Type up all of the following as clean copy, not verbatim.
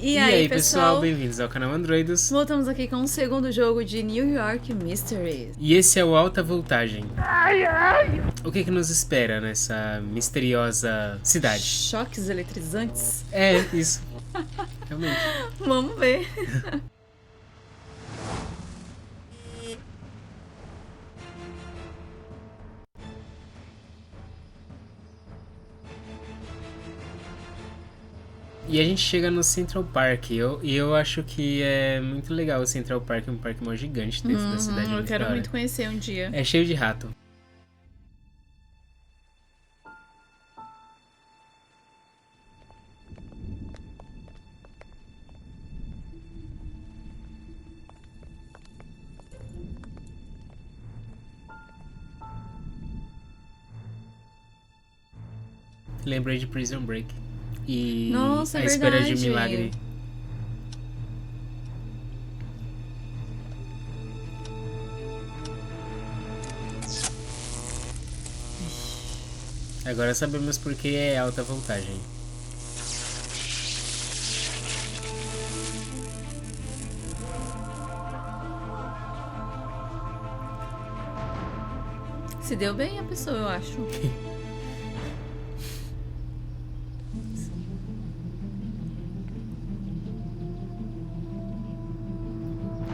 E aí, pessoal, bem-vindos ao canal Androidos. Voltamos aqui com o segundo jogo de New York Mysteries. E esse é o Alta Voltagem. O que nos espera nessa misteriosa cidade? Choques eletrizantes? É, isso. Realmente. Vamos ver. E a gente chega no Central Park. E eu acho que é muito legal o Central Park, um parque mó gigante dentro da cidade. Eu quero muito conhecer um dia. É cheio de rato. Lembrei de Prison Break. E Nossa, A é Espera de um verdade. Milagre. Agora sabemos por que é alta voltagem. Se deu bem a pessoa, eu acho.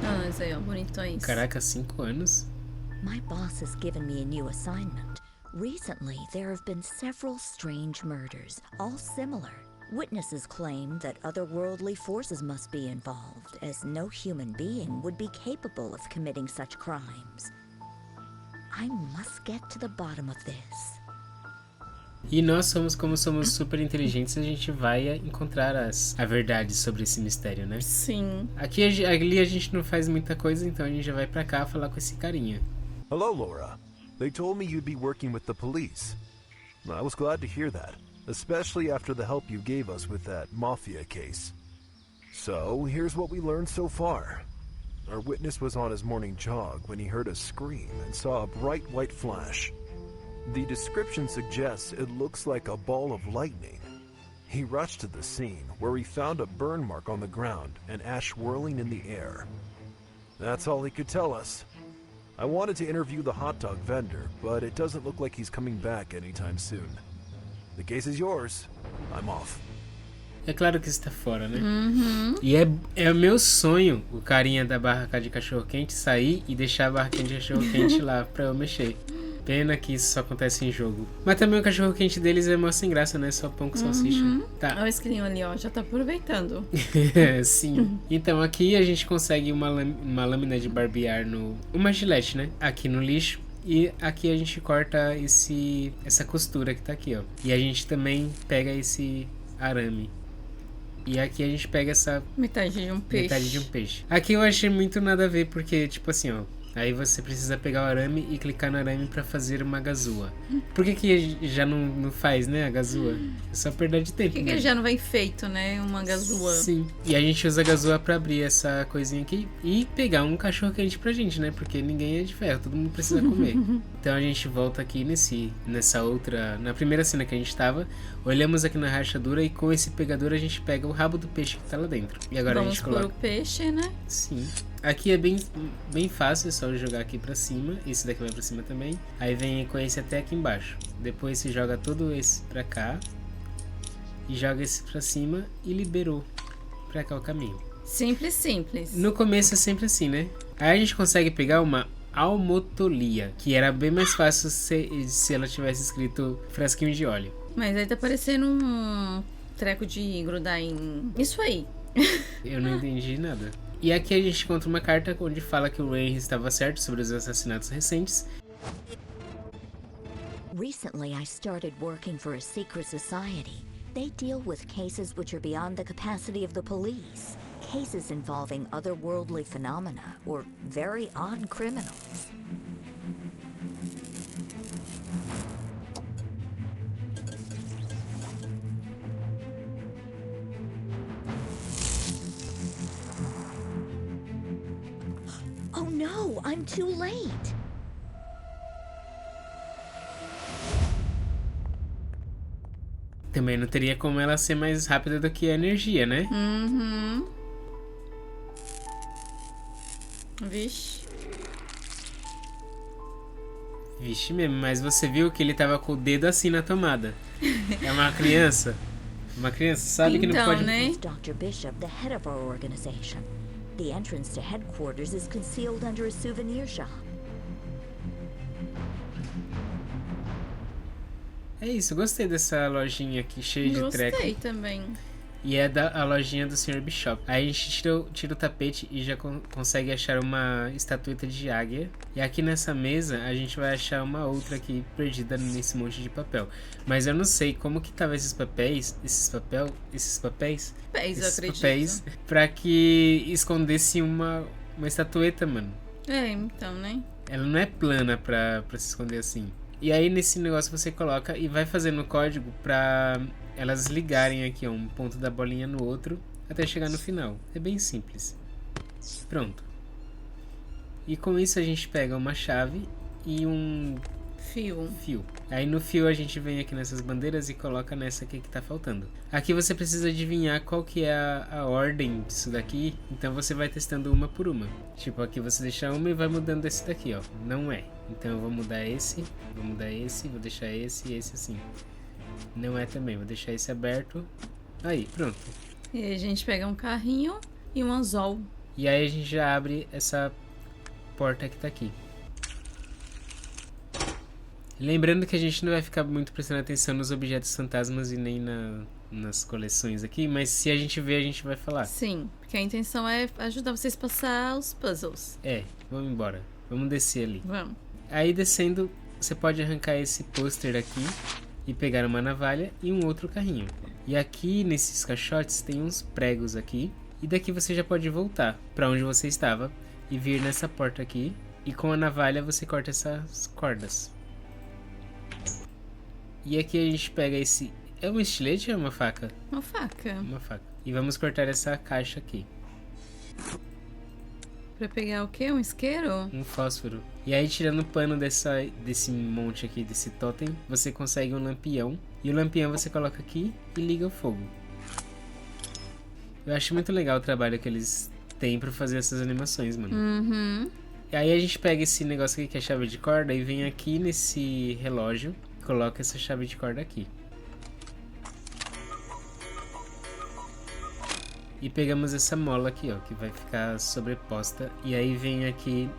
Ah, isso aí, ó, bonitões. Caraca, 5 anos? My boss has given me a new assignment. Recently, there have been several strange murders, all similar. Witnesses claim that otherworldly forces must be involved, as no human being would be capable of committing such crimes. I must get to the bottom of this. E nós como somos super inteligentes, a gente vai encontrar a verdade sobre esse mistério, né? Sim. Ali a gente não faz muita coisa, então a gente já vai pra cá falar com esse carinha. Hello, Laura. They told me you'd be working with the police. I was glad to hear that, especially after the help you gave us with that mafia case. So, here's what we learned so far. Our witness was on his morning jog when he heard a scream and saw a bright white flash. The description suggests it looks like a ball of lightning. He rushed to the scene, where he found a burn mark on the ground and ash whirling in the air. That's all he could tell us. I wanted to interview the hot dog vendor, but it doesn't look like he's coming back anytime soon. The case is yours. I'm off. É claro que está fora, né? E é o meu sonho, o carinha da barraca de cachorro-quente sair e deixar a barraquinha de cachorro-quente lá pra eu mexer. Pena que isso só acontece em jogo. Mas também o cachorro-quente deles é mó sem graça, né? Só pão com salsicha. Tá. Olha o esquilinho ali, ó, já tá aproveitando. Sim. Então aqui a gente consegue uma lâmina de barbear uma gilete, né? Aqui no lixo. E aqui a gente corta essa costura que tá aqui, ó. E a gente também pega esse arame. E aqui a gente pega essa Metade de um peixe. metade de um peixe. Aqui eu achei muito nada a ver, porque, tipo assim, ó. Aí você precisa pegar o arame e clicar no arame pra fazer uma gazua. Por que já não faz, né, a gazua? É só perda de tempo, Por que né? já não vem feito, né? Uma gazua. Sim. E a gente usa a gazua pra abrir essa coisinha aqui e pegar um cachorro quente pra gente, né? Porque ninguém é de ferro, todo mundo precisa comer. Então a gente volta aqui nessa outra... Na primeira cena que a gente tava, olhamos aqui na rachadura e com esse pegador a gente pega o rabo do peixe que tá lá dentro. E agora Vamos a gente por coloca... o peixe, né? Sim. Aqui é bem fácil, é só jogar aqui pra cima. Esse daqui vai pra cima também. Aí vem com esse até aqui embaixo. Depois se joga todo esse pra cá. E joga esse pra cima e liberou pra cá o caminho. Simples, simples. No começo é sempre assim, né? Aí a gente consegue pegar uma almotolia, que era bem mais fácil se ela tivesse escrito frasquinho de óleo. Mas aí tá parecendo um treco de grudar em... Isso aí. Eu não entendi nada. E aqui a gente encontra uma carta onde fala que o Henry estava certo sobre os assassinatos recentes. Recently, I started working for a secret society. They deal with cases which are beyond the capacity of the police. Cases involving otherworldly phenomena or very odd criminals. Oh no, I'm too late. Também não teria como ela ser mais rápida do que a energia, né? Uhum. Vixe. Vixe mesmo, mas você viu que ele tava com o dedo assim na tomada. É uma criança. Uma criança sabe que não Então, pode... né? It's Dr. Bishop, the head of our organization. The entrance to headquarters is concealed under a souvenir shop. É isso, gostei dessa lojinha aqui, cheia de treco. Gostei também. E é a lojinha do Sr. Bishop. Aí a gente tira o tapete e já consegue achar uma estatueta de águia. E aqui nessa mesa a gente vai achar uma outra aqui perdida nesse monte de papel. Mas eu não sei como que tava esses papéis, Pés, eu acredito. papéis, pra que escondesse uma estatueta, mano. É, então, né? Ela não é plana pra se esconder assim. E aí nesse negócio você coloca e vai fazendo o código pra elas ligarem aqui, ó, um ponto da bolinha no outro até chegar no final. É bem simples. Pronto. E com isso a gente pega uma chave e um Fio. Aí no fio a gente vem aqui nessas bandeiras e coloca nessa aqui que tá faltando. Aqui você precisa adivinhar qual que é a ordem disso daqui, então você vai testando uma por uma. Tipo, aqui você deixa uma e vai mudando esse daqui, ó. Não é. Então eu vou mudar esse, vou deixar esse e esse assim. Não é também, vou deixar esse aberto. Aí, pronto. E aí a gente pega um carrinho e um anzol. E aí a gente já abre essa porta que tá aqui. Lembrando que a gente não vai ficar muito prestando atenção nos objetos fantasmas e nem nas coleções aqui, mas se a gente ver, a gente vai falar. Sim, porque a intenção é ajudar vocês a passar os puzzles. É, vamos embora. Vamos descer ali. Vamos. Aí descendo, você pode arrancar esse pôster aqui e pegar uma navalha e um outro carrinho. E aqui nesses caixotes tem uns pregos aqui. E daqui você já pode voltar para onde você estava e vir nessa porta aqui. E com a navalha você corta essas cordas. E aqui a gente pega esse... É um estilete ou é uma faca? Uma faca. Uma faca. E vamos cortar essa caixa aqui. Pra pegar o quê? Um isqueiro? Um fósforo. E aí tirando o pano desse monte aqui, desse totem, você consegue um lampião. E o lampião você coloca aqui e liga o fogo. Eu acho muito legal o trabalho que eles têm pra fazer essas animações, mano. Uhum. E aí a gente pega esse negócio aqui que é a chave de corda e vem aqui nesse relógio. Coloca essa chave de corda aqui. E pegamos essa mola aqui, ó, que vai ficar sobreposta. E aí vem aqui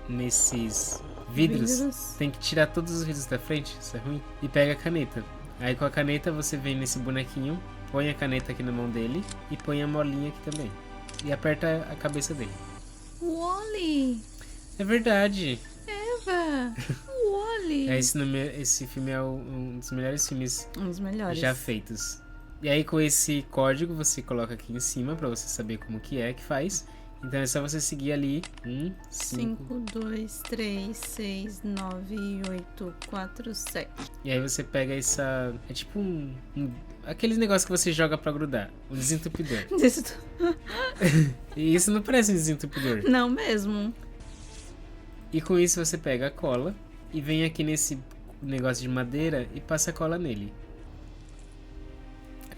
nesses vidros. Tem que tirar todos os vidros da frente, isso é ruim. E pega a caneta. Aí com a caneta você vem nesse bonequinho, põe a caneta aqui na mão dele e põe a molinha aqui também. E aperta a cabeça dele. Wall-E! É verdade. Eva! Wall-E! Esse filme é um dos melhores filmes Um dos melhores. já feitos. E aí com esse código você coloca aqui em cima pra você saber como que é que faz. Então é só você seguir ali 5, 2, 3, 6, 9, 8, 4, 7. E aí você pega essa... É tipo aqueles negócios que você joga pra grudar. Um desentupidor. E isso não parece um desentupidor. Não mesmo. E com isso você pega a cola e vem aqui nesse negócio de madeira e passa a cola nele.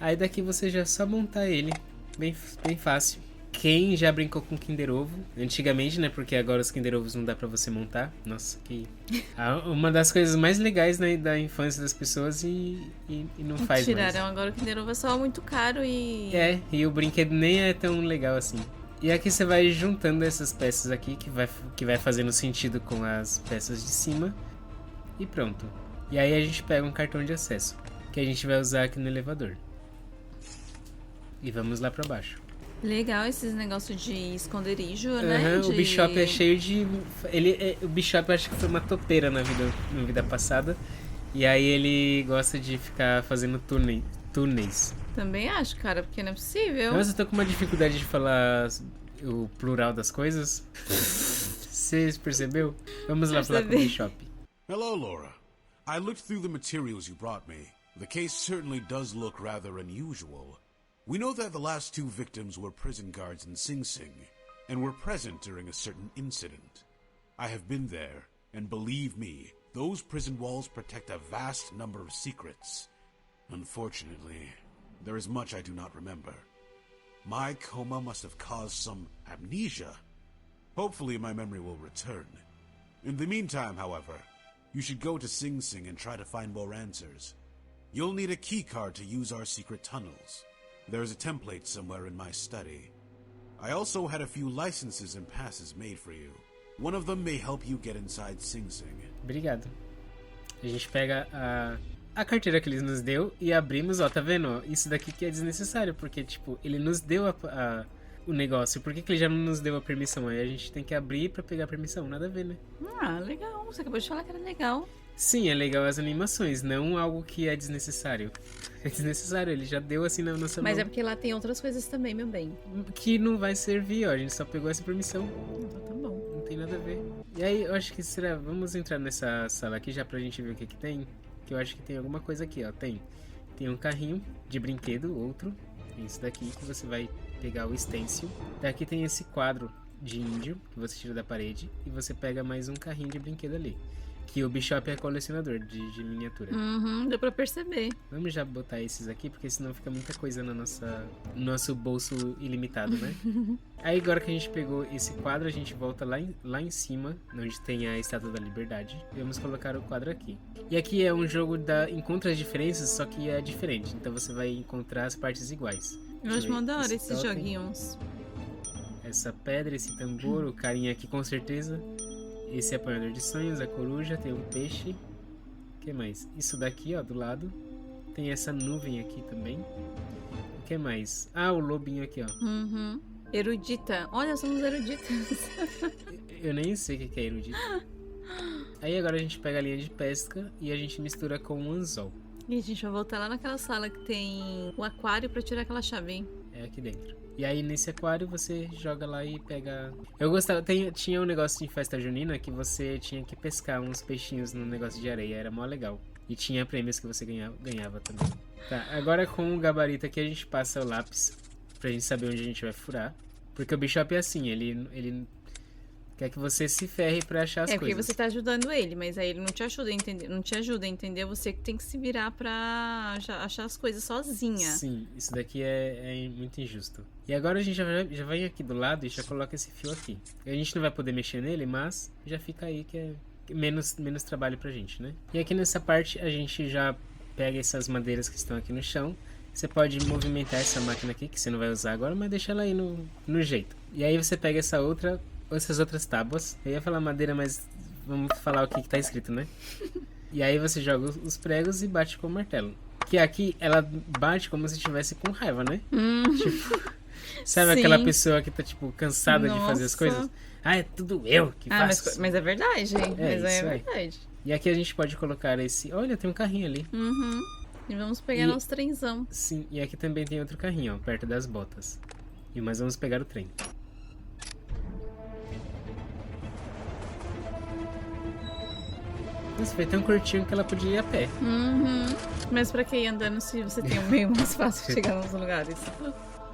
Aí daqui você já só montar ele. Bem fácil. Quem já brincou com Kinder Ovo? Antigamente, né? Porque agora os Kinder Ovos não dá pra você montar. Nossa, que... Uma das coisas mais legais, né, da infância das pessoas e não faz Tiraram mais. agora o Kinder Ovo é só muito caro e... É, e o brinquedo nem é tão legal assim. E aqui você vai juntando essas peças aqui, que vai fazendo sentido com as peças de cima. E pronto. E aí a gente pega um cartão de acesso, que a gente vai usar aqui no elevador. E vamos lá pra baixo. Legal esses negócios de esconderijo, né? O Bishop é cheio de... O Bishop eu acho que foi uma topeira na vida passada. E aí ele gosta de ficar fazendo túneis. Também acho, cara, porque não é possível. Mas eu tô com uma dificuldade de falar o plural das coisas. Você percebeu? Vamos lá falar com o Bishop. Hello, Laura. I looked through the materials you brought me. The case certainly does look rather unusual. We know that the last two victims were prison guards in Sing Sing, and were present during a certain incident. I have been there, and believe me, those prison walls protect a vast number of secrets. Unfortunately, there is much I do not remember. My coma must have caused some amnesia. Hopefully my memory will return. In the meantime, however, you should go to Sing Sing and try to find more answers. You'll need a key card to use our secret tunnels. There is a template somewhere in my study. I also had a few licenses and passes made for you. One of them may help you get inside Sing Sing. Obrigado. A gente pega a carteira que ele nos deu e abrimos, ó, tá vendo? Ó, isso daqui que é desnecessário, porque, tipo, ele nos deu o negócio. Por que ele já não nos deu a permissão? Aí a gente tem que abrir pra pegar a permissão. Nada a ver, né? Ah, legal. Você acabou de falar que era legal. Sim, é legal as animações, não algo que é desnecessário. É desnecessário, ele já deu assim na nossa Mas mão. é porque lá tem outras coisas também, meu bem. Que não vai servir, ó. A gente só pegou essa permissão. Então tá bom. Não tem nada a ver. E aí, eu acho que será... Vamos entrar nessa sala aqui já pra gente ver o que tem. Que eu acho que tem alguma coisa aqui, ó. Tem um carrinho de brinquedo, outro. Esse daqui que você vai pegar o stencil. Daqui tem esse quadro de índio que você tira da parede. E você pega mais um carrinho de brinquedo ali. Que o Bishop é colecionador de miniatura. Deu pra perceber. Vamos já botar esses aqui, porque senão fica muita coisa no nosso bolso ilimitado, né? Aí agora que a gente pegou esse quadro, a gente volta lá em cima, onde tem a Estátua da Liberdade. E vamos colocar o quadro aqui. E aqui é um jogo encontra as diferenças, só que é diferente. Então você vai encontrar as partes iguais. Eu acho mó da hora Esse esses totem, joguinhos. essa pedra, esse tambor, o carinha aqui com certeza. Esse é apanhador de sonhos, a coruja, tem um peixe. O que mais? Isso daqui, ó, do lado. Tem essa nuvem aqui também. O que mais? Ah, o lobinho aqui, ó. Erudita. Olha, somos eruditas. Eu nem sei o que é erudito. Aí agora a gente pega a linha de pesca e a gente mistura com o anzol. E a gente vai voltar lá naquela sala que tem o aquário pra tirar aquela chave, hein? É aqui dentro. E aí nesse aquário você joga lá e pega... Eu gostava... Tinha um negócio de festa junina que você tinha que pescar uns peixinhos no negócio de areia. Era mó legal. E tinha prêmios que você ganhava também. Tá, agora com o gabarito aqui a gente passa o lápis pra gente saber onde a gente vai furar. Porque o Bishop é assim, ele quer que você se ferre pra achar as coisas. É porque você tá ajudando ele, mas aí ele não te ajuda a entender. Não te ajuda a entender, você que tem que se virar pra achar as coisas sozinha. Sim, isso daqui é muito injusto. E agora a gente já vai aqui do lado e já coloca esse fio aqui. A gente não vai poder mexer nele, mas já fica aí que é menos trabalho pra gente, né? E aqui nessa parte a gente já pega essas madeiras que estão aqui no chão. Você pode movimentar essa máquina aqui, que você não vai usar agora, mas deixa ela aí no jeito. E aí você pega essas outras tábuas. Eu ia falar madeira, mas vamos falar o que tá escrito, né? E aí você joga os pregos e bate com o martelo. Que aqui ela bate como se estivesse com raiva, né? Tipo, sabe Sim. aquela pessoa que tá, tipo, cansada de fazer as Nossa. coisas? Ah, é tudo eu que faço. Mas é verdade, mas é isso aí. verdade. E aqui a gente pode colocar esse... Olha, tem um carrinho ali. E vamos pegar nosso trenzão. Sim, e aqui também tem outro carrinho, ó, perto das botas. Mas vamos pegar o trem. Nossa, foi tão curtinho que ela podia ir a pé. Mas pra que ir andando se você tem um meio mais fácil de chegar nos lugares?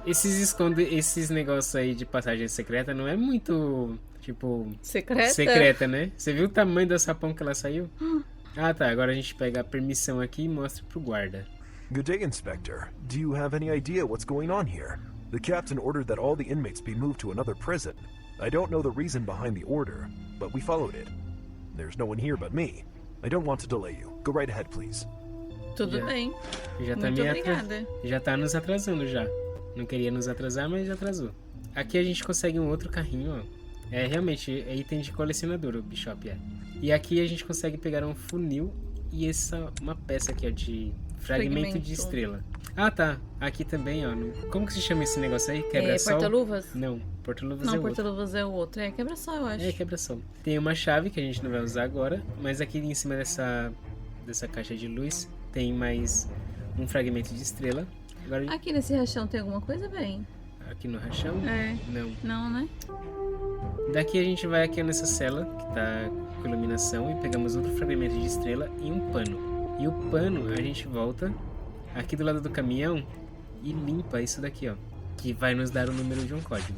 Esses negócios aí de passagem secreta não é muito, tipo... Secreta? Né? Você viu o tamanho do sapão que ela saiu? Ah, tá. Agora a gente pega a permissão aqui e mostra pro guarda. Good day, Inspector. Do you have any idea what's going on here? The captain ordered that all the inmates be moved to another prison. I don't know the reason behind the order, but we followed it. There's no one here but me. I don't want to delay you. Go right ahead, please. Tudo Já. bem. Já tá Muito meio obrigada. Já tá nos atrasando já. Não queria nos atrasar, mas já atrasou. Aqui a gente consegue um outro carrinho, ó. É, realmente, é item de colecionador o Bishop, é. E aqui a gente consegue pegar um funil e uma peça aqui, ó, de fragmento de estrela. Ah, tá. Aqui também, ó. Como que se chama esse negócio aí? Quebra-sol? Porta-luvas? Não, porta-luvas Não, é outro. porta-luvas é o outro. É quebra-sol, eu acho. É, quebra-sol. Tem uma chave que a gente não vai usar agora, mas aqui em cima dessa caixa de luz tem mais um fragmento de estrela. Agora, Aqui nesse rachão tem alguma coisa, bem? aqui no rachão? É. Não. Não, né? Daqui a gente vai aqui nessa cela, que tá com iluminação, e pegamos outro fragmento de estrela e um pano. E o pano a gente volta aqui do lado do caminhão e limpa isso daqui, ó. que vai nos dar o número de um código.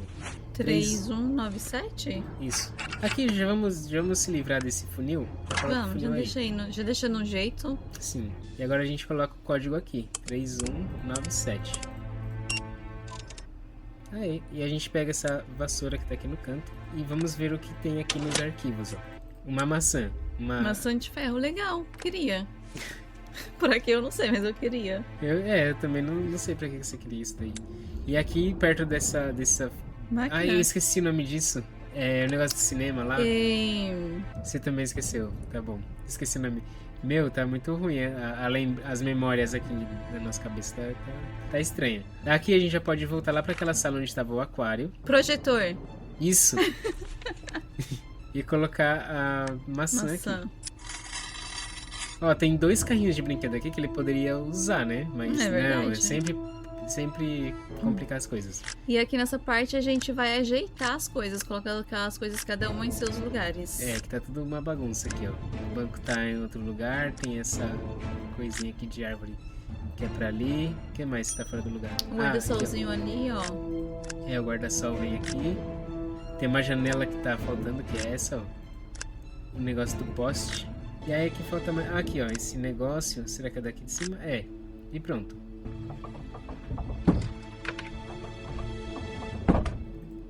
3197? Isso. Aqui já vamos se livrar desse funil. Vamos, já deixa no jeito. Sim. E agora a gente coloca o código aqui. 3197. Aí, e a gente pega essa vassoura que tá aqui no canto e vamos ver o que tem aqui nos arquivos, ó. Uma maçã. Maçã de ferro, legal. Queria. Por aqui eu não sei, mas eu queria. Eu também não sei pra que você queria isso daí. E aqui perto dessa... Máquina. Ah, eu esqueci o nome disso. É o negócio do cinema lá. Você também esqueceu. Tá bom. Esqueci o nome. Meu, tá muito ruim. As memórias aqui da nossa cabeça tá estranha. Aqui a gente já pode voltar lá pra aquela sala onde estava o aquário. Projetor. Isso. E colocar a maçã aqui. Ó, tem 2 carrinhos de brinquedo aqui que ele poderia usar, né? Mas não, é sempre complicar as coisas. E aqui nessa parte a gente vai ajeitar as coisas, colocar as coisas cada uma em seus lugares. É, que tá tudo uma bagunça aqui, ó. O banco tá em outro lugar, tem essa coisinha aqui de árvore que é pra ali. O que mais que tá fora do lugar? O guarda-solzinho ali, ó. É, o guarda-sol vem aqui. Tem uma janela que tá faltando, que é essa, ó. O negócio do poste. E aí aqui falta mais... Ah, aqui, ó, esse negócio. Será que é daqui de cima? É. E pronto.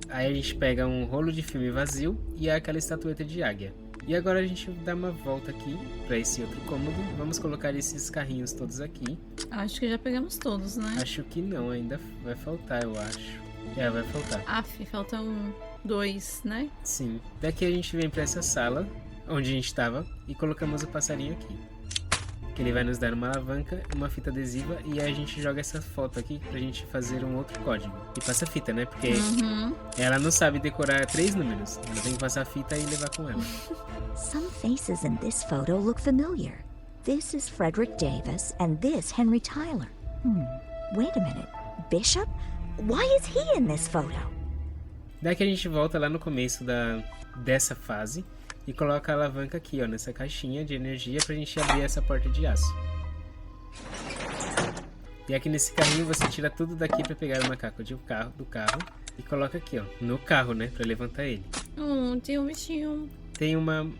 Aí a gente pega um rolo de filme vazio e aquela estatueta de águia. E agora a gente dá uma volta aqui para esse outro cômodo. Vamos colocar esses carrinhos todos aqui. Acho que já pegamos todos, né? Acho que não, ainda vai faltar, eu acho. É, vai faltar. Faltam 2, né? Sim. Daqui a gente vem para essa sala onde a gente estava e colocamos o passarinho aqui. Que ele vai nos dar uma alavanca, uma fita adesiva e aí a gente joga essa foto aqui pra gente fazer um outro código. E passa a fita, né? Porque ela não sabe decorar 3 números. Ela tem que passar a fita e levar com ela. Some faces in this photo look familiar. This is Frederick Davis and this Henry Tyler. Wait a minute. Bishop? Why is he in this photo? Daqui a gente volta lá no começo dessa fase e coloca a alavanca aqui, ó, nessa caixinha de energia pra gente abrir essa porta de aço. E aqui nesse carrinho você tira tudo daqui pra pegar o macaco do carro e coloca aqui, ó, no carro, né, pra levantar ele. Tem um bichinho. Tem uma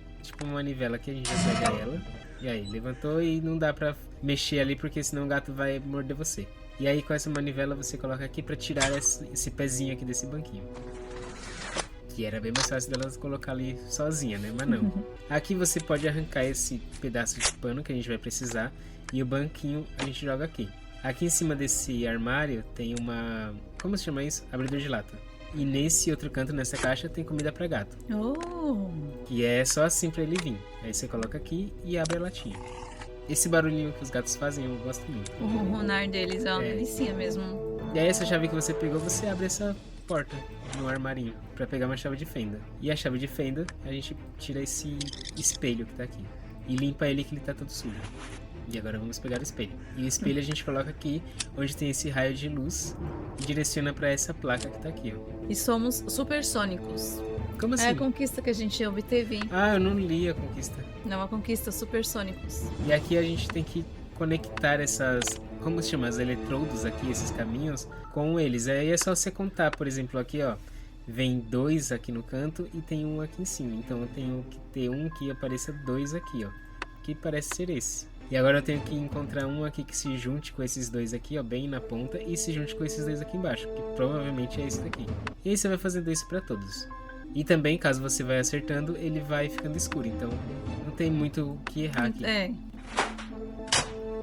manivela aqui, a gente já pega ela. E aí, levantou e não dá pra mexer ali porque senão o gato vai morder você. E aí com essa manivela você coloca aqui pra tirar esse pezinho aqui desse banquinho. Que era bem mais fácil dela colocar ali sozinha, né? Mas não. Aqui você pode arrancar esse pedaço de pano que a gente vai precisar. E o banquinho a gente joga aqui. Aqui em cima desse armário tem uma... Como se chama isso? Abridor de lata. E nesse outro canto, nessa caixa, tem comida pra gato. Que é só assim pra ele vir. Aí você coloca aqui e abre a latinha. Esse barulhinho que os gatos fazem eu gosto muito. O ronronar deles é uma delicinha mesmo. E aí essa chave que você pegou, você abre essa porta no armarinho pra pegar uma chave de fenda. E a chave de fenda, a gente tira esse espelho que tá aqui. E limpa ele que ele tá todo sujo. E agora vamos pegar o espelho. E o espelho a gente coloca aqui, onde tem esse raio de luz. E direciona pra essa placa que tá aqui, ó. E somos supersônicos. Como assim? É a conquista que a gente obteve. Ah, eu não li a conquista. Não, a conquista supersônicos. E aqui a gente tem que conectar essas... Como se chama? Os eletrodos aqui, esses caminhos, com eles. Aí é só você contar, por exemplo, aqui, ó. Vem 2 aqui no canto e tem um aqui em cima. Então eu tenho que ter um que apareça 2 aqui, ó. Que parece ser esse. E agora eu tenho que encontrar um aqui que se junte com esses 2 aqui, ó, bem na ponta. E se junte com esses 2 aqui embaixo, que provavelmente é esse daqui. E aí você vai fazendo isso pra todos. E também, caso você vai acertando, ele vai ficando escuro. Então não tem muito o que errar aqui. É.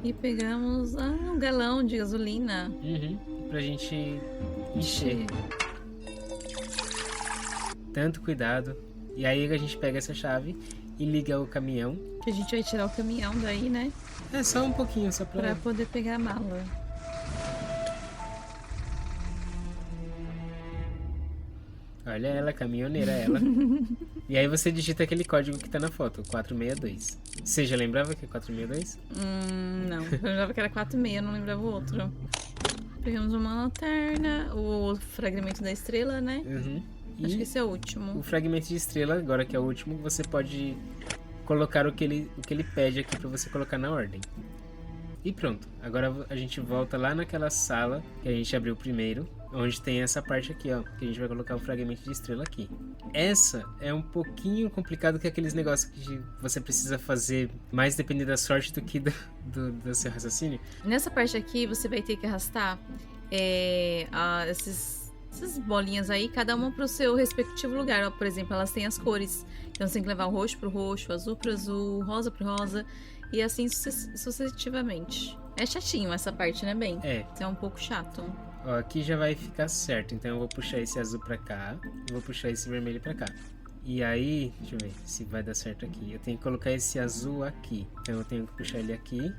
E pegamos um galão de gasolina. Pra gente encher. Tanto cuidado. E aí a gente pega essa chave e liga o caminhão. Que a gente vai tirar o caminhão daí, né? É só um pouquinho, só pra poder pegar a mala. Olha ela, caminhoneira ela. E aí você digita aquele código que tá na foto, 462. Você já lembrava que é 462? Não, eu lembrava que era 46, não lembrava o outro. Pegamos uma lanterna, o fragmento da estrela, né? Acho que esse é o último. O fragmento de estrela, agora que é o último, você pode colocar o que ele pede aqui pra você colocar na ordem. E pronto, agora a gente volta lá naquela sala que a gente abriu primeiro, onde tem essa parte aqui, ó, que a gente vai colocar o fragmento de estrela aqui. Essa é um pouquinho complicado que aqueles negócios que você precisa fazer mais dependendo da sorte do que do seu raciocínio. Nessa parte aqui, você vai ter que arrastar essas bolinhas aí, cada uma pro seu respectivo lugar. Ó, por exemplo, elas têm as cores. Então você tem que levar o roxo pro roxo, o azul pro azul, o rosa pro rosa, e assim sucessivamente. É chatinho essa parte, né, bem? É um pouco chato. Ó, aqui já vai ficar certo, então eu vou puxar esse azul pra cá, e vou puxar esse vermelho pra cá. E aí, deixa eu ver se vai dar certo aqui. Eu tenho que colocar esse azul aqui, então eu tenho que puxar ele aqui.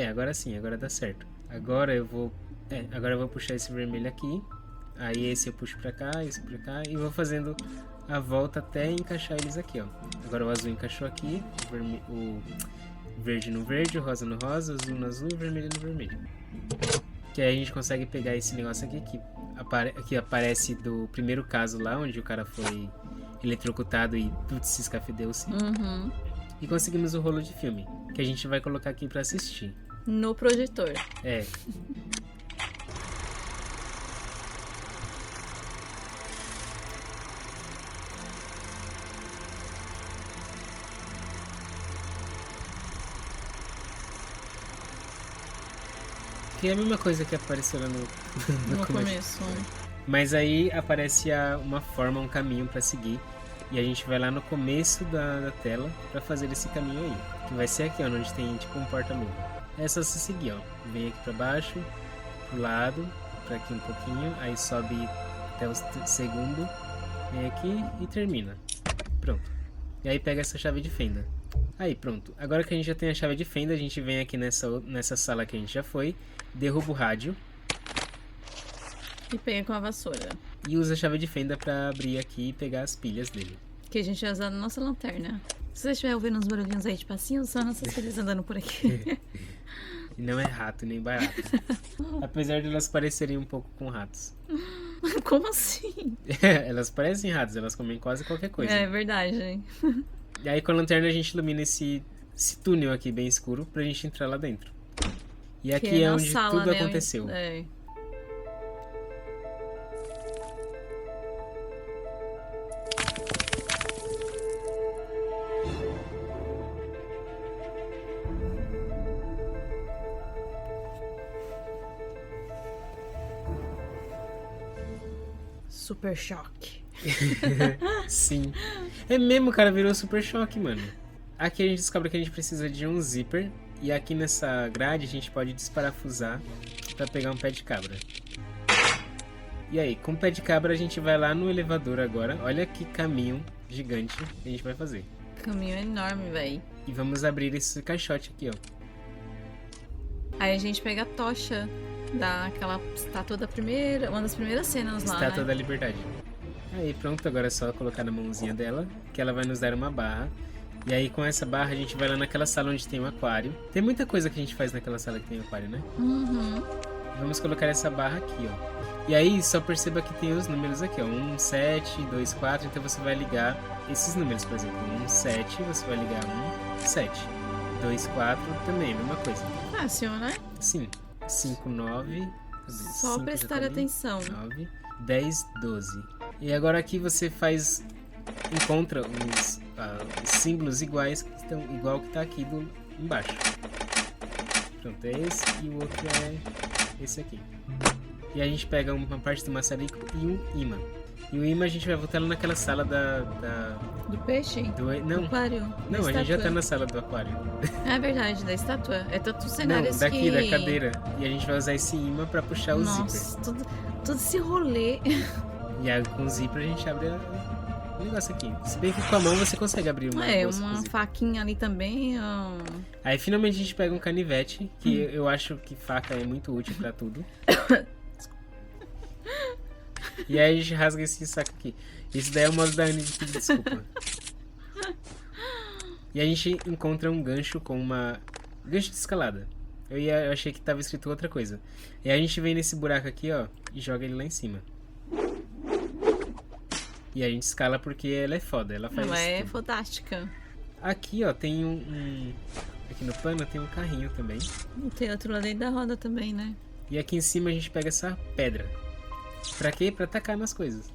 Agora sim, agora dá certo. Agora eu vou puxar esse vermelho aqui, aí esse eu puxo pra cá, esse pra cá, e vou fazendo a volta até encaixar eles aqui, ó. Agora o azul encaixou aqui, o verde no verde, o rosa no rosa, o azul no azul e o vermelho no vermelho. Que aí a gente consegue pegar esse negócio aqui que aparece do primeiro caso lá, onde o cara foi eletrocutado e putz, se escafedeu-se. Uhum. E conseguimos o rolo de filme, que a gente vai colocar aqui pra assistir. No projetor. Que é a mesma coisa que apareceu lá no começo. Mas aí aparece uma forma, um caminho pra seguir. E a gente vai lá no começo da tela pra fazer esse caminho aí. Que vai ser aqui, ó, onde tem tipo um porta-luva. É só se seguir, ó. Vem aqui pra baixo, pro lado, pra aqui um pouquinho. Aí sobe até o segundo. Vem aqui e termina. Pronto. E aí pega essa chave de fenda. Aí, pronto. Agora que a gente já tem a chave de fenda, a gente vem aqui nessa sala que a gente já foi. Derruba o rádio. E pega com a vassoura. E usa a chave de fenda pra abrir aqui e pegar as pilhas dele. Que a gente vai usar na nossa lanterna. Se você estiver ouvindo uns barulhinhos aí de passinho, são nossas filhas andando por aqui. E não é rato, nem barato. Apesar de elas parecerem um pouco com ratos. Como assim? Elas parecem ratos, elas comem quase qualquer coisa. É verdade. E aí com a lanterna a gente ilumina esse túnel aqui bem escuro pra gente entrar lá dentro. E aqui é onde sala, tudo né? aconteceu. Super choque. Sim. É mesmo, cara, virou super choque, mano. Aqui a gente descobre que a gente precisa de um zíper. E aqui nessa grade a gente pode desparafusar pra pegar um pé de cabra. E aí, com o pé de cabra a gente vai lá no elevador agora. Olha que caminho gigante que a gente vai fazer. Caminho enorme, véi. E vamos abrir esse caixote aqui, ó. Aí a gente pega a tocha daquela estátua da primeira... Uma das primeiras cenas lá, Estátua né? da Liberdade. Aí pronto, agora é só colocar na mãozinha dela, que ela vai nos dar uma barra. E aí com essa barra a gente vai lá naquela sala onde tem um aquário. Tem muita coisa que a gente faz naquela sala que tem aquário, né? Uhum. Vamos colocar essa barra aqui, ó. E aí só perceba que tem os números aqui, ó. 1, 7, 2, 4. Então você vai ligar esses números, por exemplo. 1, 7, você vai ligar 1, 7. 2, 4, também, a mesma coisa. Fácil, né? Sim. 5, 9. Só 5 prestar atenção. 9, 10, 12. E agora aqui você encontra os símbolos iguais que estão igual que tá aqui embaixo. Pronto, é esse e o outro é esse aqui. E a gente pega uma parte do maçarico e um imã. E o imã a gente vai voltar lá naquela sala do peixe? Não. Do aquário? Não, a gente já tá na sala do aquário. É verdade, da estátua. É tanto cenário Não, daqui, da cadeira. E a gente vai usar esse imã pra puxar o zíper. Nossa, todo esse rolê. E aí com o zíper a gente abre o negócio aqui. Se bem que com a mão você consegue abrir uma bolsa. Uma faquinha ali também. Aí finalmente a gente pega um canivete, que eu acho que faca é muito útil pra tudo. E aí a gente rasga esse saco aqui. Isso daí é o modo da Anne de pedir desculpa. E a gente encontra um gancho com gancho de escalada. Eu achei que tava escrito outra coisa. E aí a gente vem nesse buraco aqui, ó, e joga ele lá em cima. E a gente escala porque ela é foda, ela faz Ela é tudo. fantástica. Aqui, ó, tem aqui no pano tem um carrinho também. Tem outro lá dentro da roda também, né? E aqui em cima a gente pega essa pedra. Pra quê? Pra atacar nas coisas.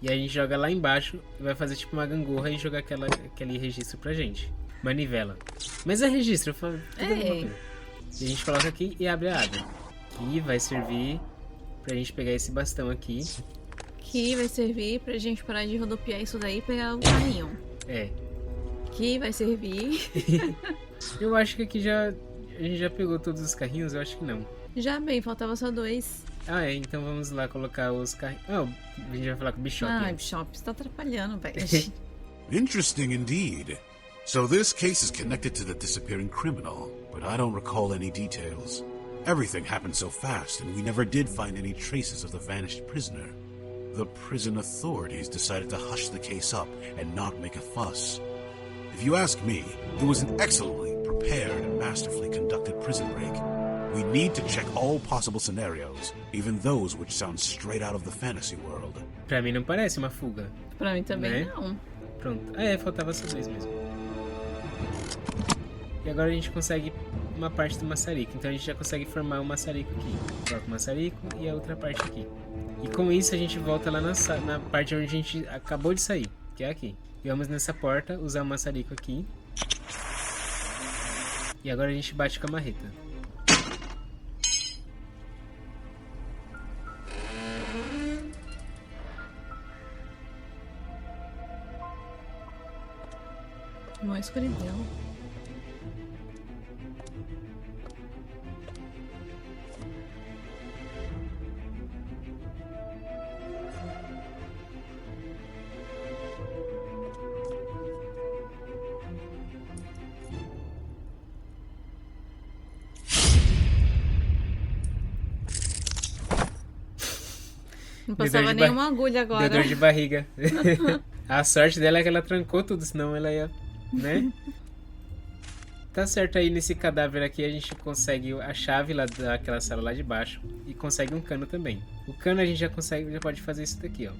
E aí a gente joga lá embaixo e vai fazer tipo uma gangorra e jogar aquele registro pra gente. Manivela. Mas é registro, eu falo tudo a mesma coisa. E a gente coloca aqui e abre a aba. Que vai servir pra gente pegar esse bastão aqui. Que vai servir pra gente parar de rodopiar isso daí e pegar o carrinho. É. Que vai servir... Eu acho que aqui a gente já pegou todos os carrinhos, eu acho que não. Já bem, faltava só 2. Ah, é, então vamos lá colocar os carrinhos. Ah, a gente vai falar com o Bishop. Ai, antes. Bishop, você tá atrapalhando, velho. Interesting indeed. So this case is connected to the disappearing criminal, but I don't recall any details. Everything happened so fast, and we never did find any traces of the vanished prisoner. The prison authorities decided to hush the case up and not make a fuss. If you ask me, it was an excellently prepared and masterfully conducted prison break. We need to check all possible scenarios, even those which sound straight out of the fantasy world. Pra mim não parece uma fuga. Pra mim também Né? não. Pronto. Ah, é, faltava só 2 mesmo. E agora a gente consegue uma parte do maçarico. Então a gente já consegue formar o maçarico aqui. Coloca o maçarico e a outra parte aqui. E com isso a gente volta lá na parte onde a gente acabou de sair, que é aqui. E vamos nessa porta, usar o maçarico aqui. E agora a gente bate com a marreta. Uma escuridão. Não passava nenhuma agulha agora. Deu dor de barriga. A sorte dela é que ela trancou tudo, senão ela ia, né? Tá certo, aí nesse cadáver aqui a gente consegue a chave lá daquela sala lá de baixo e consegue um cano também. O cano a gente já pode fazer isso daqui, ó,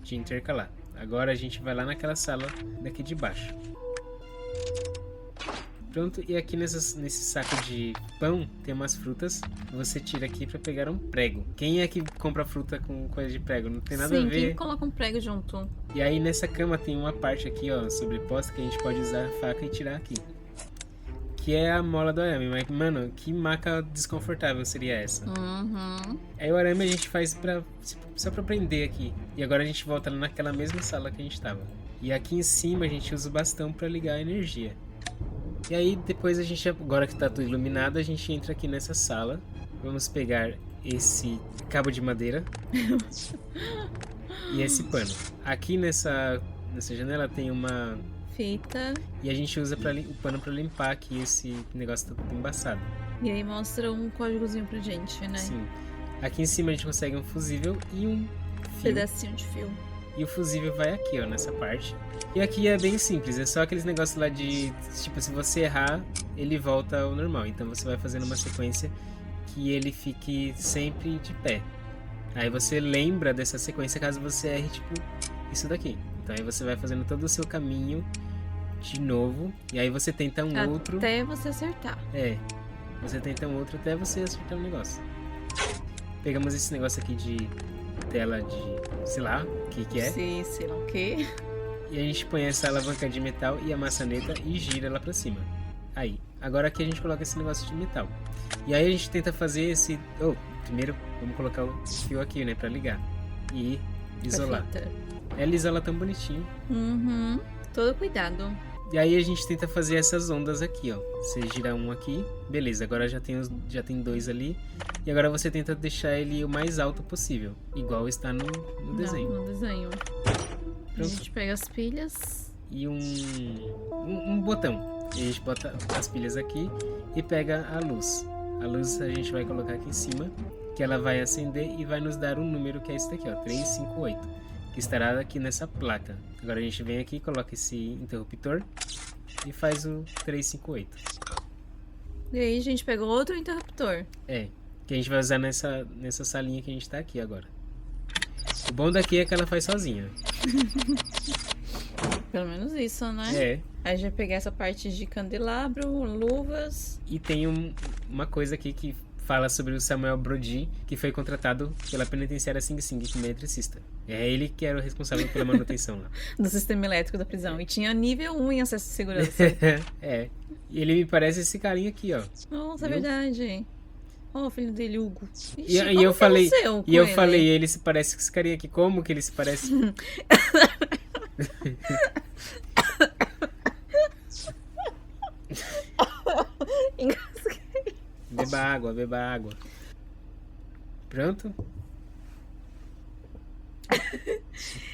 de intercalar. Agora a gente vai lá naquela sala daqui de baixo. Pronto, e aqui nesse saco de pão tem umas frutas. Você tira aqui pra pegar um prego. Quem é que compra fruta com coisa de prego? Não tem nada a ver. Sim, quem coloca um prego junto? E aí nessa cama tem uma parte aqui, ó, sobreposta, que a gente pode usar a faca e tirar aqui. Que é a mola do arame. Mas, mano, que maca desconfortável seria essa? Uhum. Aí o arame a gente faz só pra prender aqui. E agora a gente volta naquela mesma sala que a gente tava. E aqui em cima a gente usa o bastão pra ligar a energia. E aí depois a gente, agora que tá tudo iluminado, a gente entra aqui nessa sala. Vamos pegar esse cabo de madeira e esse pano. Aqui nessa janela tem uma Fita. e a gente usa o pano pra limpar aqui esse negócio tá tudo embaçado. E aí mostra um códigozinho pra gente, né? Sim. Aqui em cima a gente consegue um fusível e um fio. Pedacinho de fio. E o fusível vai aqui, ó, nessa parte. E aqui é bem simples, é só aqueles negócios lá de, tipo, se você errar, ele volta ao normal. Então você vai fazendo uma sequência que ele fique sempre de pé. Aí você lembra dessa sequência caso você erre, tipo, isso daqui. Então aí você vai fazendo todo o seu caminho de novo. E aí você tenta outro. Até você acertar. É, você tenta outro até você acertar o negócio. Pegamos esse negócio aqui de tela de, sei lá, o que é. Sim, sei lá o quê. E a gente põe essa alavanca de metal e a maçaneta e gira ela pra cima. Aí, agora aqui a gente coloca esse negócio de metal. E aí a gente tenta fazer esse... primeiro vamos colocar o fio aqui, né, pra ligar. E isolar. Ela isola tão bonitinho. Uhum, todo cuidado. E aí a gente tenta fazer essas ondas aqui, ó. Você gira um aqui, beleza, agora já tem 2 ali. E agora você tenta deixar ele o mais alto possível, igual está no desenho. No desenho. A Pronto. gente pega as pilhas. E um botão. E a gente bota as pilhas aqui e pega a luz. A luz a gente vai colocar aqui em cima, que ela vai acender e vai nos dar um número que é esse daqui, ó, 358, que estará aqui nessa placa. Agora a gente vem aqui, coloca esse interruptor e faz o 358. E aí a gente pega outro interruptor. É, que a gente vai usar nessa salinha que a gente tá aqui agora. O bom daqui é que ela faz sozinha. Pelo menos isso, né? É. Aí a gente vai pegar essa parte de candelabro, luvas. E tem uma coisa aqui que fala sobre o Samuel Brody, que foi contratado pela penitenciária Sing Sing como eletricista. É ele que era o responsável pela manutenção lá. Do sistema elétrico da prisão. E tinha nível 1 em acesso de segurança. É. E ele me parece esse carinha aqui, ó. Nossa, é verdade. Ó, o filho dele, Hugo. Ixi, E eu falei, ele? ele se parece com esse carinha aqui. Como que ele se parece? Beba água. Pronto?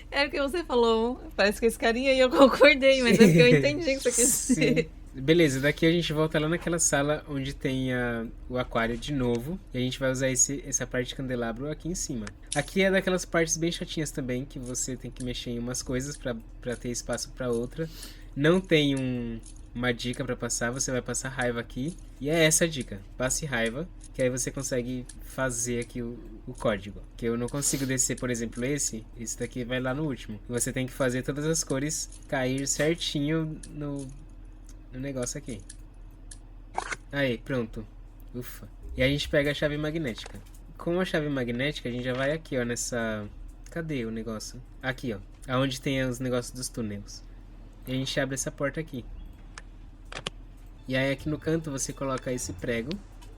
É o que você falou. Parece que esse carinha aí eu concordei, mas é porque eu entendi o que você quis dizer. Beleza, daqui a gente volta lá naquela sala onde tem o aquário de novo. E a gente vai usar essa parte de candelabro aqui em cima. Aqui é daquelas partes bem chatinhas também, que você tem que mexer em umas coisas pra ter espaço pra outra. Não tem uma dica pra passar, você vai passar raiva aqui. E é essa a dica, passe raiva, que aí você consegue fazer aqui o código. Que eu não consigo descer, por exemplo, esse daqui vai lá no último. Você tem que fazer todas as cores cair certinho no negócio aqui. Aí, pronto. Ufa. E a gente pega a chave magnética. Com a chave magnética, a gente já vai aqui, ó, nessa... Cadê o negócio? Aqui, ó. Aonde tem os negócios dos túneis. E a gente abre essa porta aqui. E aí aqui no canto você coloca esse prego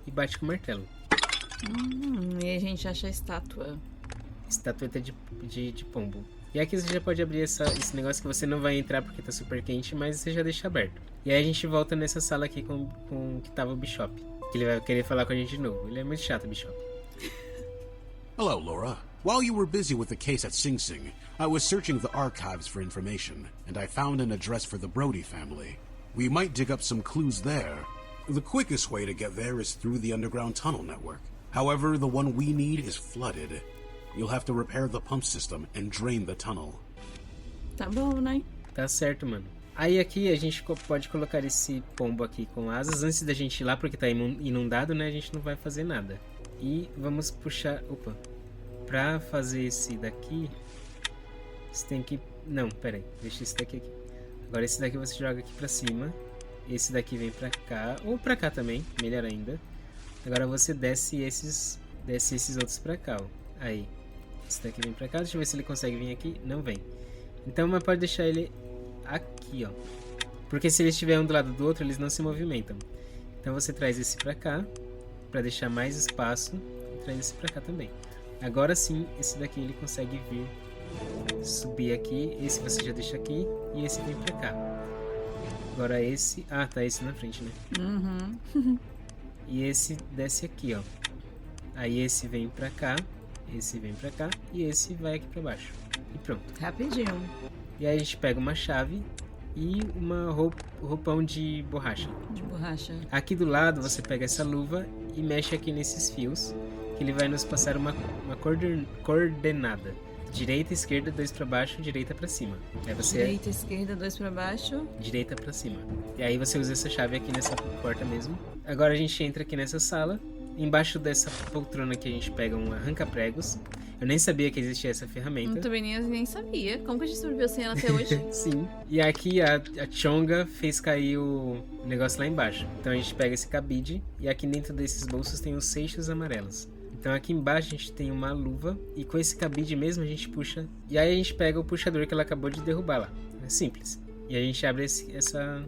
e bate com o martelo. E a gente acha a estátua. Estatueta de pombo. E aqui você já pode abrir esse negócio que você não vai entrar porque tá super quente, mas você já deixa aberto. E aí a gente volta nessa sala aqui com que tava o Bishop. Que ele vai querer falar com a gente de novo. Ele é muito chato, Bishop. Hello, Laura. While you were busy with the case at Sing Sing, I was searching the archives for information, and I found an address for the Brody family. We might dig up some clues there. The quickest way to get there is through the underground tunnel network. However, the one we need is flooded. You'll have to repair the pump system and drain the tunnel. Tá bom, né? Tá certo, mano. Aí aqui a gente pode colocar esse pombo aqui com asas antes da gente ir lá, porque tá inundado, né? A gente não vai fazer nada. E vamos puxar... Opa. Pra fazer esse daqui... Você tem que... Não, pera aí. Deixa esse daqui aqui. Agora esse daqui você joga aqui pra cima. Esse daqui vem pra cá. Ou pra cá também. Melhor ainda. Agora você desce esses outros pra cá, ó. Aí. Esse daqui vem pra cá. Deixa eu ver se ele consegue vir aqui. Não vem. Então, mas pode deixar ele aqui, ó. Porque se eles estiverem um do lado do outro, eles não se movimentam. Então você traz esse pra cá. Pra deixar mais espaço. E traz esse pra cá também. Agora sim, esse daqui ele consegue vir. Subir aqui. Esse você já deixa aqui. E esse vem pra cá. Agora esse... Ah, tá esse na frente, né? Uhum. E esse desce aqui, ó. Aí esse vem pra cá. Esse vem pra cá. E esse vai aqui pra baixo. E pronto. Rapidinho. E aí a gente pega uma chave e uma roupão de borracha. De borracha. Aqui do lado você pega essa luva e mexe aqui nesses fios. Que ele vai nos passar uma coordenada. Direita, esquerda, 2 pra baixo, direita pra cima. Aí você... Direita, esquerda, 2 pra baixo. Direita pra cima. E aí você usa essa chave aqui nessa porta mesmo. Agora a gente entra aqui nessa sala. Embaixo dessa poltrona aqui a gente pega um arranca-pregos. Eu nem sabia que existia essa ferramenta. Eu também nem sabia. Como que a gente sobreviveu sem ela até hoje? Sim. E aqui a Chonga fez cair o negócio lá embaixo. Então a gente pega esse cabide e aqui dentro desses bolsos tem os seixos amarelos. Então aqui embaixo a gente tem uma luva e com esse cabide mesmo a gente puxa. E aí a gente pega o puxador que ela acabou de derrubar lá. É simples. E a gente abre essa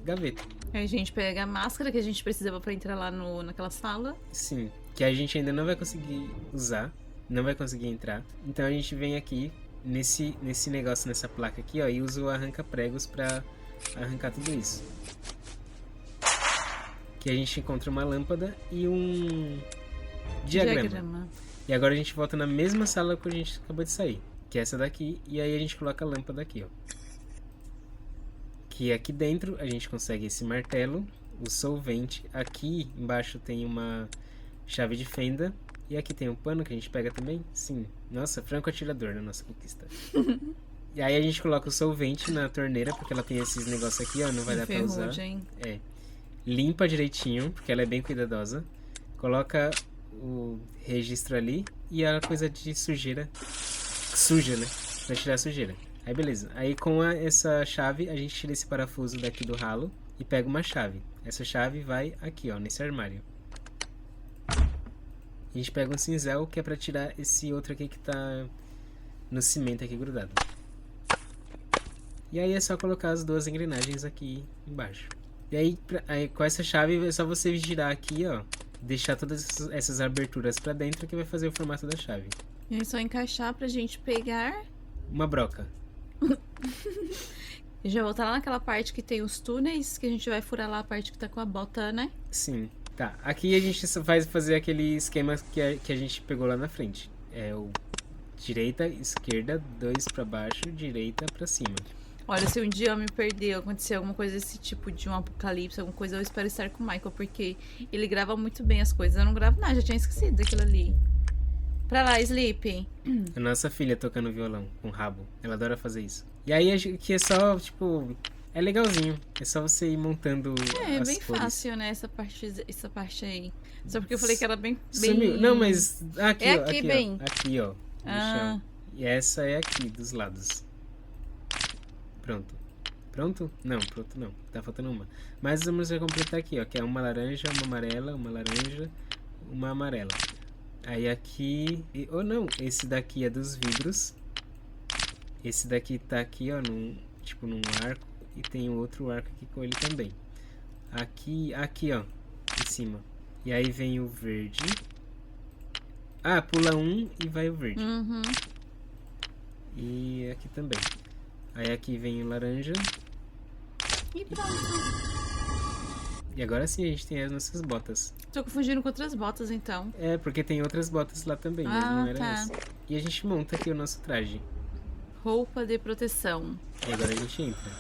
gaveta. Aí a gente pega a máscara que a gente precisava pra entrar lá naquela sala. Sim, que a gente ainda não vai conseguir usar. Não vai conseguir entrar. Então a gente vem aqui nesse negócio, nessa placa aqui, ó, e usa o arranca-pregos pra arrancar tudo isso. Que a gente encontra uma lâmpada e um diagrama. E agora a gente volta na mesma sala que a gente acabou de sair, que é essa daqui, e aí a gente coloca a lâmpada aqui, ó. Que aqui dentro a gente consegue esse martelo, o solvente. Aqui embaixo tem uma chave de fenda. E aqui tem um pano que a gente pega também. Sim. Nossa, franco atirador na nossa conquista. E aí a gente coloca o solvente na torneira, porque ela tem esses negócios aqui, ó. Não vai dar pra usar. É. Limpa direitinho, porque ela é bem cuidadosa. Coloca o registro ali. E a coisa de sujeira. Suja, né? Pra tirar a sujeira. Aí beleza. Aí com essa chave a gente tira esse parafuso daqui do ralo. E pega uma chave. Essa chave vai aqui, ó, nesse armário. A gente pega um cinzel que é pra tirar esse outro aqui que tá no cimento aqui grudado. E aí é só colocar as duas engrenagens aqui embaixo. E aí, com essa chave é só você girar aqui, ó. Deixar todas essas aberturas pra dentro que vai fazer o formato da chave. E é só encaixar pra gente pegar. Uma broca. E já voltar lá naquela parte que tem os túneis, que a gente vai furar lá a parte que tá com a bota, né? Sim. Tá, aqui a gente só vai fazer aquele esquema que a gente pegou lá na frente. É o direita, esquerda, 2 pra baixo, direita pra cima. Olha, se um dia eu me perder, acontecer alguma coisa desse tipo de um apocalipse, alguma coisa, eu espero estar com o Michael, porque ele grava muito bem as coisas. Eu não gravo nada, já tinha esquecido daquilo ali. Pra lá, Sleep. A nossa filha tocando violão com rabo. Ela adora fazer isso. E aí aqui é só, tipo, é legalzinho. É só você ir montando É as bem cores. fácil, né, essa parte aí. Só porque eu falei que era bem... Sumiu. Não, mas aqui, É ó, aqui, aqui, bem. ó. Aqui, ó. No Ah. chão. E essa é aqui, dos lados. Pronto. Pronto? Não, pronto não. Tá faltando uma. Mas vamos completar aqui, ó. Que é uma laranja, uma amarela, uma laranja, uma amarela. Aí aqui... Ou não, esse daqui é dos vidros. Esse daqui tá aqui, ó, tipo num arco. E tem outro arco aqui com ele também. Aqui, ó, em cima. E aí vem o verde. Ah, pula um e vai o verde. Uhum. E aqui também. Aí aqui vem o laranja. E pronto. E agora sim a gente tem as nossas botas. Tô confundindo com outras botas, então. É, porque tem outras botas lá também, mas não era tá. essa. E a gente monta aqui o nosso traje. Roupa de proteção. E agora a gente entra.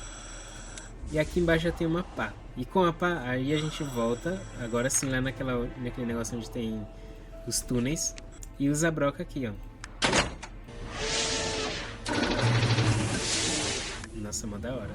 E aqui embaixo já tem uma pá. E com a pá, aí a gente volta. Agora sim lá naquele negócio onde tem os túneis. E usa a broca aqui, ó. Nossa, mó da hora.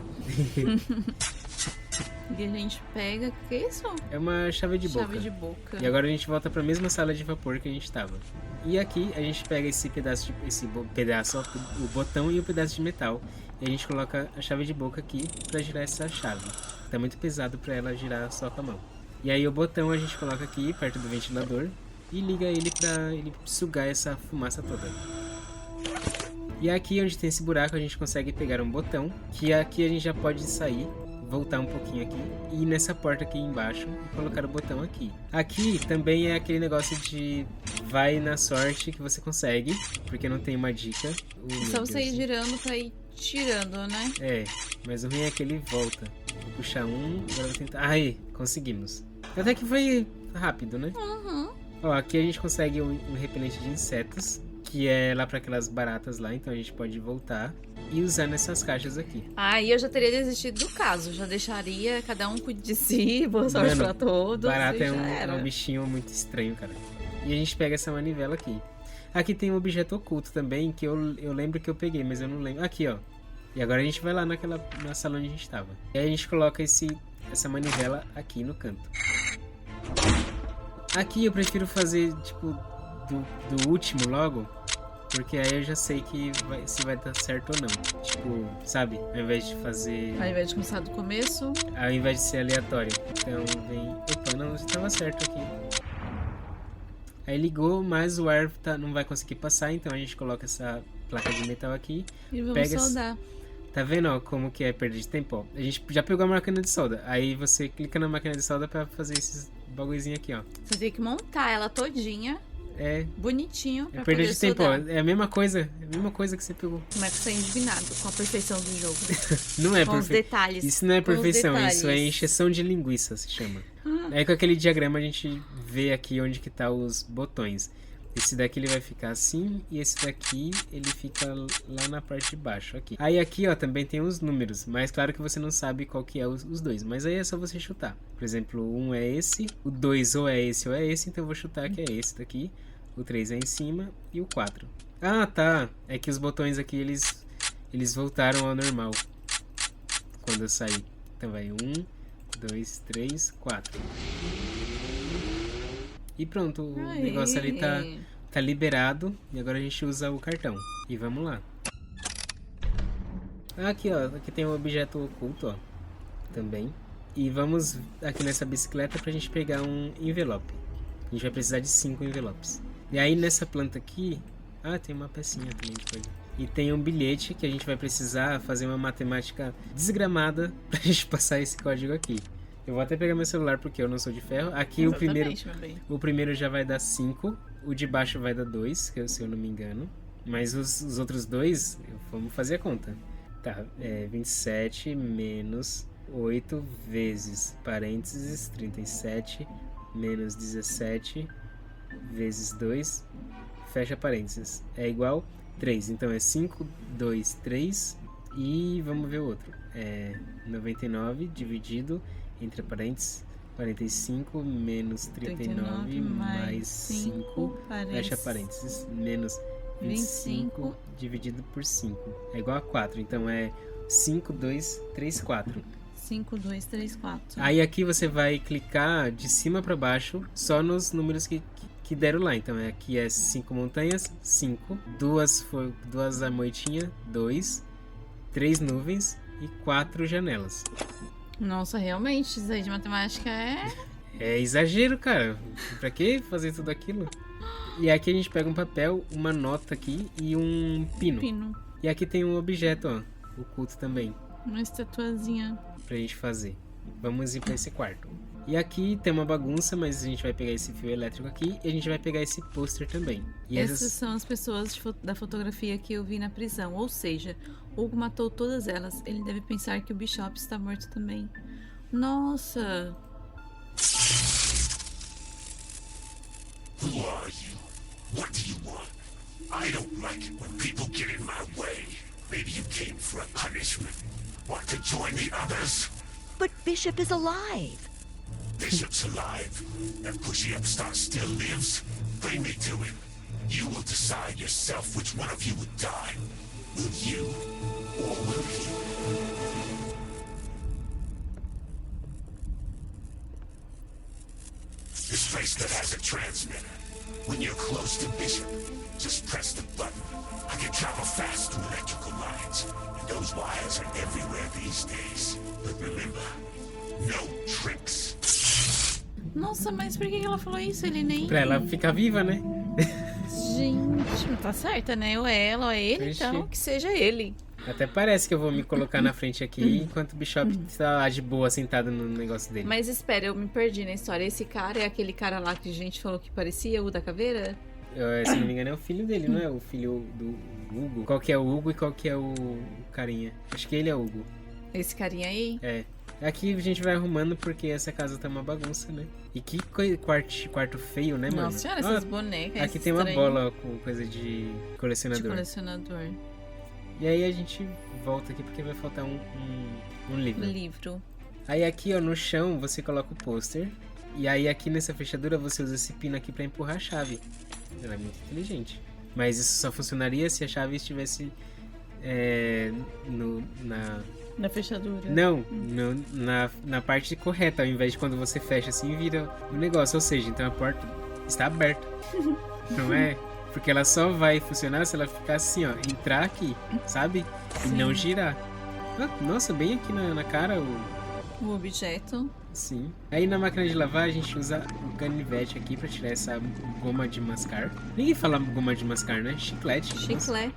E a gente pega... O que é isso? É uma chave de boca. Chave de boca. E agora a gente volta pra mesma sala de vapor que a gente tava. E aqui a gente pega esse pedaço, o botão e o pedaço de metal. E a gente coloca a chave de boca aqui pra girar essa chave. Tá muito pesado pra ela girar só com a mão. E aí o botão a gente coloca aqui perto do ventilador e liga ele pra ele sugar essa fumaça toda. E aqui onde tem esse buraco a gente consegue pegar um botão, que aqui a gente já pode sair, voltar um pouquinho aqui e ir nessa porta aqui embaixo e colocar o botão aqui. Aqui também é aquele negócio de vai na sorte que você consegue, porque não tem uma dica. Só você ir girando pra ir tirando, né? É, mas o ruim é que ele volta. Vou puxar um, agora vou tentar... Aí, conseguimos. Até que foi rápido, né? Uhum. Ó, aqui a gente consegue um repelente de insetos, que é lá para aquelas baratas lá, então a gente pode voltar e usar nessas caixas aqui. Aí eu já teria desistido do caso. Já deixaria cada um cuide de si, boa sorte Mano, pra todos. Barata e é já um era. bichinho muito estranho, cara. E a gente pega essa manivela aqui. Aqui tem um objeto oculto também, que eu lembro que eu peguei, mas eu não lembro. Aqui, ó. E agora a gente vai lá na sala onde a gente tava. E aí a gente coloca essa manivela aqui no canto. Aqui eu prefiro fazer, tipo, do último logo, porque aí eu já sei que se vai dar certo ou não. Tipo, sabe? Ao invés de fazer... Ao invés de começar do começo. Ao invés de ser aleatório. Então vem... Opa, não, estava certo aqui. Aí ligou, mas o ar não vai conseguir passar, então a gente coloca essa placa de metal aqui. E vamos Pega soldar. Tá vendo, ó, como que é perda de tempo, ó? A gente já pegou a máquina de solda. Aí você clica na máquina de solda pra fazer esses bagulhozinho aqui, ó. Você tem que montar ela todinha, É, bonitinho, pra perda poder de tempo, ó. soldar. É a mesma coisa que você pegou. Como é que você é indignado com a perfeição do jogo? Não é Com os perfeição. detalhes. Isso não é com os perfeição, isso é detalhes. encheção de linguiça, se chama. Aí com aquele diagrama a gente vê aqui onde que tá os botões. Esse daqui ele vai ficar assim e esse daqui ele fica lá na parte de baixo aqui. Aí aqui, ó, também tem os números, mas claro que você não sabe qual que é os dois, mas aí é só você chutar. Por exemplo, o 1 é esse, o 2 ou é esse, então eu vou chutar que é esse daqui. O 3 é em cima e o 4. Ah, tá. É que os botões aqui eles voltaram ao normal quando eu saí. Então vai 1, 2, 3, 4. E pronto, o Aí. negócio ali tá liberado. E agora a gente usa o cartão. E vamos lá. Aqui, ó. Aqui tem um objeto oculto, ó. Também. E vamos aqui nessa bicicleta pra gente pegar um envelope. A gente vai precisar de 5 envelopes. E aí nessa planta aqui... Ah, tem uma pecinha também de coisa. E tem um bilhete que a gente vai precisar fazer uma matemática desgramada pra gente passar esse código aqui. Eu vou até pegar meu celular porque eu não sou de ferro. Aqui Exatamente, meu bem. o primeiro já vai dar 5. O de baixo vai dar 2, se eu não me engano. Mas os outros dois, vamos fazer a conta. Tá, 27 menos 8 vezes parênteses 37 menos 17 vezes 2, fecha parênteses, é igual 3. Então é 5, 2, 3 e vamos ver o outro. 99 dividido entre parênteses 45 menos 39 mais 5, fecha parênteses, menos 25 dividido por 5 é igual a 4. Então é 5, 2, 3, 4. 5, 2, 3, 4. Aí aqui você vai clicar de cima para baixo só nos números que deram lá. Então aqui é 5 montanhas, 5. 2 moitinhas, 2. 3 nuvens e 4 janelas. Nossa, realmente, isso aí de matemática É exagero, cara. Pra que fazer tudo aquilo? E aqui a gente pega um papel, uma nota aqui e um pino. E aqui tem um objeto, ó, oculto também, uma estatuazinha. pra gente fazer. Vamos ir pra esse quarto. E aqui tem uma bagunça, mas a gente vai pegar esse fio elétrico aqui e a gente vai pegar esse pôster também. E Essas são as pessoas da fotografia que eu vi na prisão. Ou seja, Hugo matou todas elas. Ele deve pensar que o Bishop está morto também. Nossa! Who are you? What do you want? I don't like it when people get in my way. Maybe you came for a punishment. Want to join the others? But Bishop is alive. Bishop's alive. That pushy upstart still lives. Bring me to him. You will decide yourself which one of you would die. Will you, or will he? This bracelet has a transmitter. When you're close to Bishop, just press the button. I can travel fast through electrical lines, and those wires are everywhere these days. But remember, no tricks. Nossa, mas por que ela falou isso? Ele nem... pra ela ficar viva, né? Gente, não tá certa, né? Ou é ela ou é ele, Vixe. então que seja ele. Até parece que eu vou me colocar na frente aqui enquanto o Bishop tá lá de boa sentado no negócio dele. Mas espera, eu me perdi na história. Esse cara é aquele cara lá que a gente falou que parecia o da caveira? Se não me engano é o filho dele, não é? O filho do Hugo. Qual que é o Hugo e qual que é o carinha? Acho que ele é o Hugo. Esse carinha aí? É. Aqui a gente vai arrumando porque essa casa tá uma bagunça, né? E que quarto feio, né, mano? Nossa senhora, essas bonecas. Aqui tem uma bola com coisa de colecionador. De colecionador. E aí a gente volta aqui porque vai faltar um livro. Livro. Aí aqui, ó, no chão você coloca o pôster. E aí aqui nessa fechadura você usa esse pino aqui pra empurrar a chave. Ela é muito inteligente. Mas isso só funcionaria se a chave estivesse Na fechadura. Não, na parte correta, ao invés de quando você fecha assim, vira o negócio. Ou seja, então a porta está aberta. Não é? Porque ela só vai funcionar se ela ficar assim, ó. Entrar aqui, sabe? Sim. E não girar. Ah, nossa, bem aqui na cara O objeto. Sim. Aí na máquina de lavar a gente usa o canivete aqui pra tirar essa goma de mascar. Ninguém fala goma de mascar, né? Chiclete. Chiclete.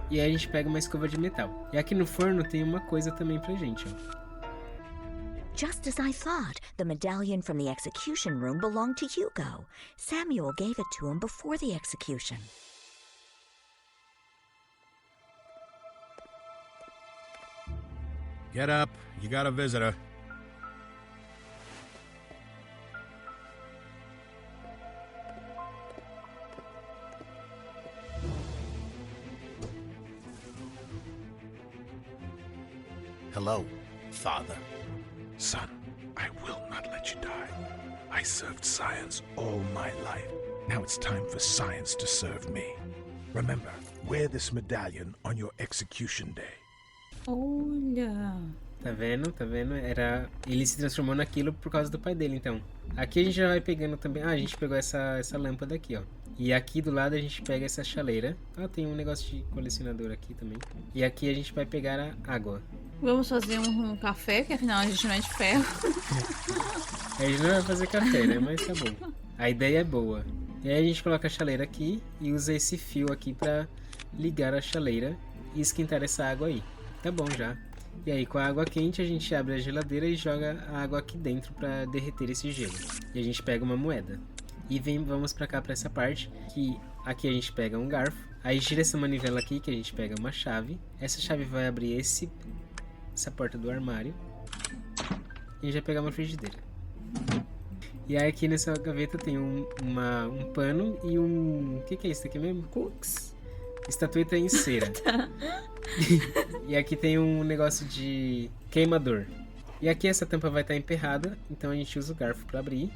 E aí a gente pega uma escova de metal. E aqui no forno tem uma coisa também pra gente, ó. Just as I thought, the medallion from the execution room belonged to Hugo. Samuel gave it to him before the execution. Get up. You got a visitor. Hello, Father. Son, I will not let you die. I served science all my life. Now it's time for science to serve me. Remember, wear this medallion on your execution day. Olha. Tá vendo? Tá vendo? Ele se transformou naquilo por causa do pai dele, então. Aqui a gente já vai pegando também... Ah, a gente pegou essa lâmpada aqui, ó. E aqui do lado a gente pega essa chaleira. Ah, tem um negócio de colecionador aqui também. E aqui a gente vai pegar a água. Vamos fazer um café, que afinal a gente não é de ferro. A gente não vai fazer café, né? Mas tá bom. A ideia é boa. E aí a gente coloca a chaleira aqui e usa esse fio aqui pra ligar a chaleira e esquentar essa água aí. Tá bom já. E aí com a água quente a gente abre a geladeira e joga a água aqui dentro pra derreter esse gelo. E a gente pega uma moeda. E vamos pra cá, pra essa parte, que aqui a gente pega um garfo. Aí gira essa manivela aqui que a gente pega uma chave. Essa chave vai abrir essa porta do armário. E a gente vai pegar uma frigideira. E aí aqui nessa gaveta tem um pano e um... O que é isso aqui mesmo? Cooks. Estatueta em cera. E aqui tem um negócio de queimador. E aqui essa tampa vai estar emperrada, então a gente usa o garfo para abrir,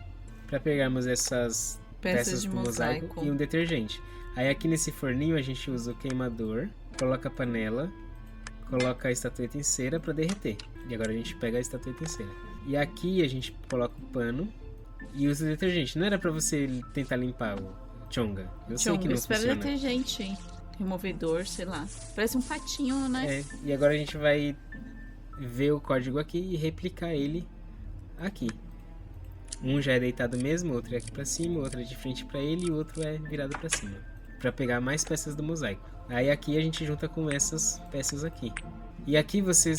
para pegarmos essas peças de do mosaico e um detergente. Aí aqui nesse forninho a gente usa o queimador, coloca a panela, coloca a estatueta em cera para derreter. E agora a gente pega a estatueta em cera. E aqui a gente coloca o pano e usa o detergente. Não era para você tentar limpar o chonga. Eu sei que não funciona. Detergente, removedor, sei lá. Parece um patinho, né? É, e agora a gente vai ver o código aqui e replicar ele aqui. Um já é deitado mesmo, outro é aqui pra cima, outro é de frente pra ele e o outro é virado pra cima. Pra pegar mais peças do mosaico. Aí aqui a gente junta com essas peças aqui. E aqui você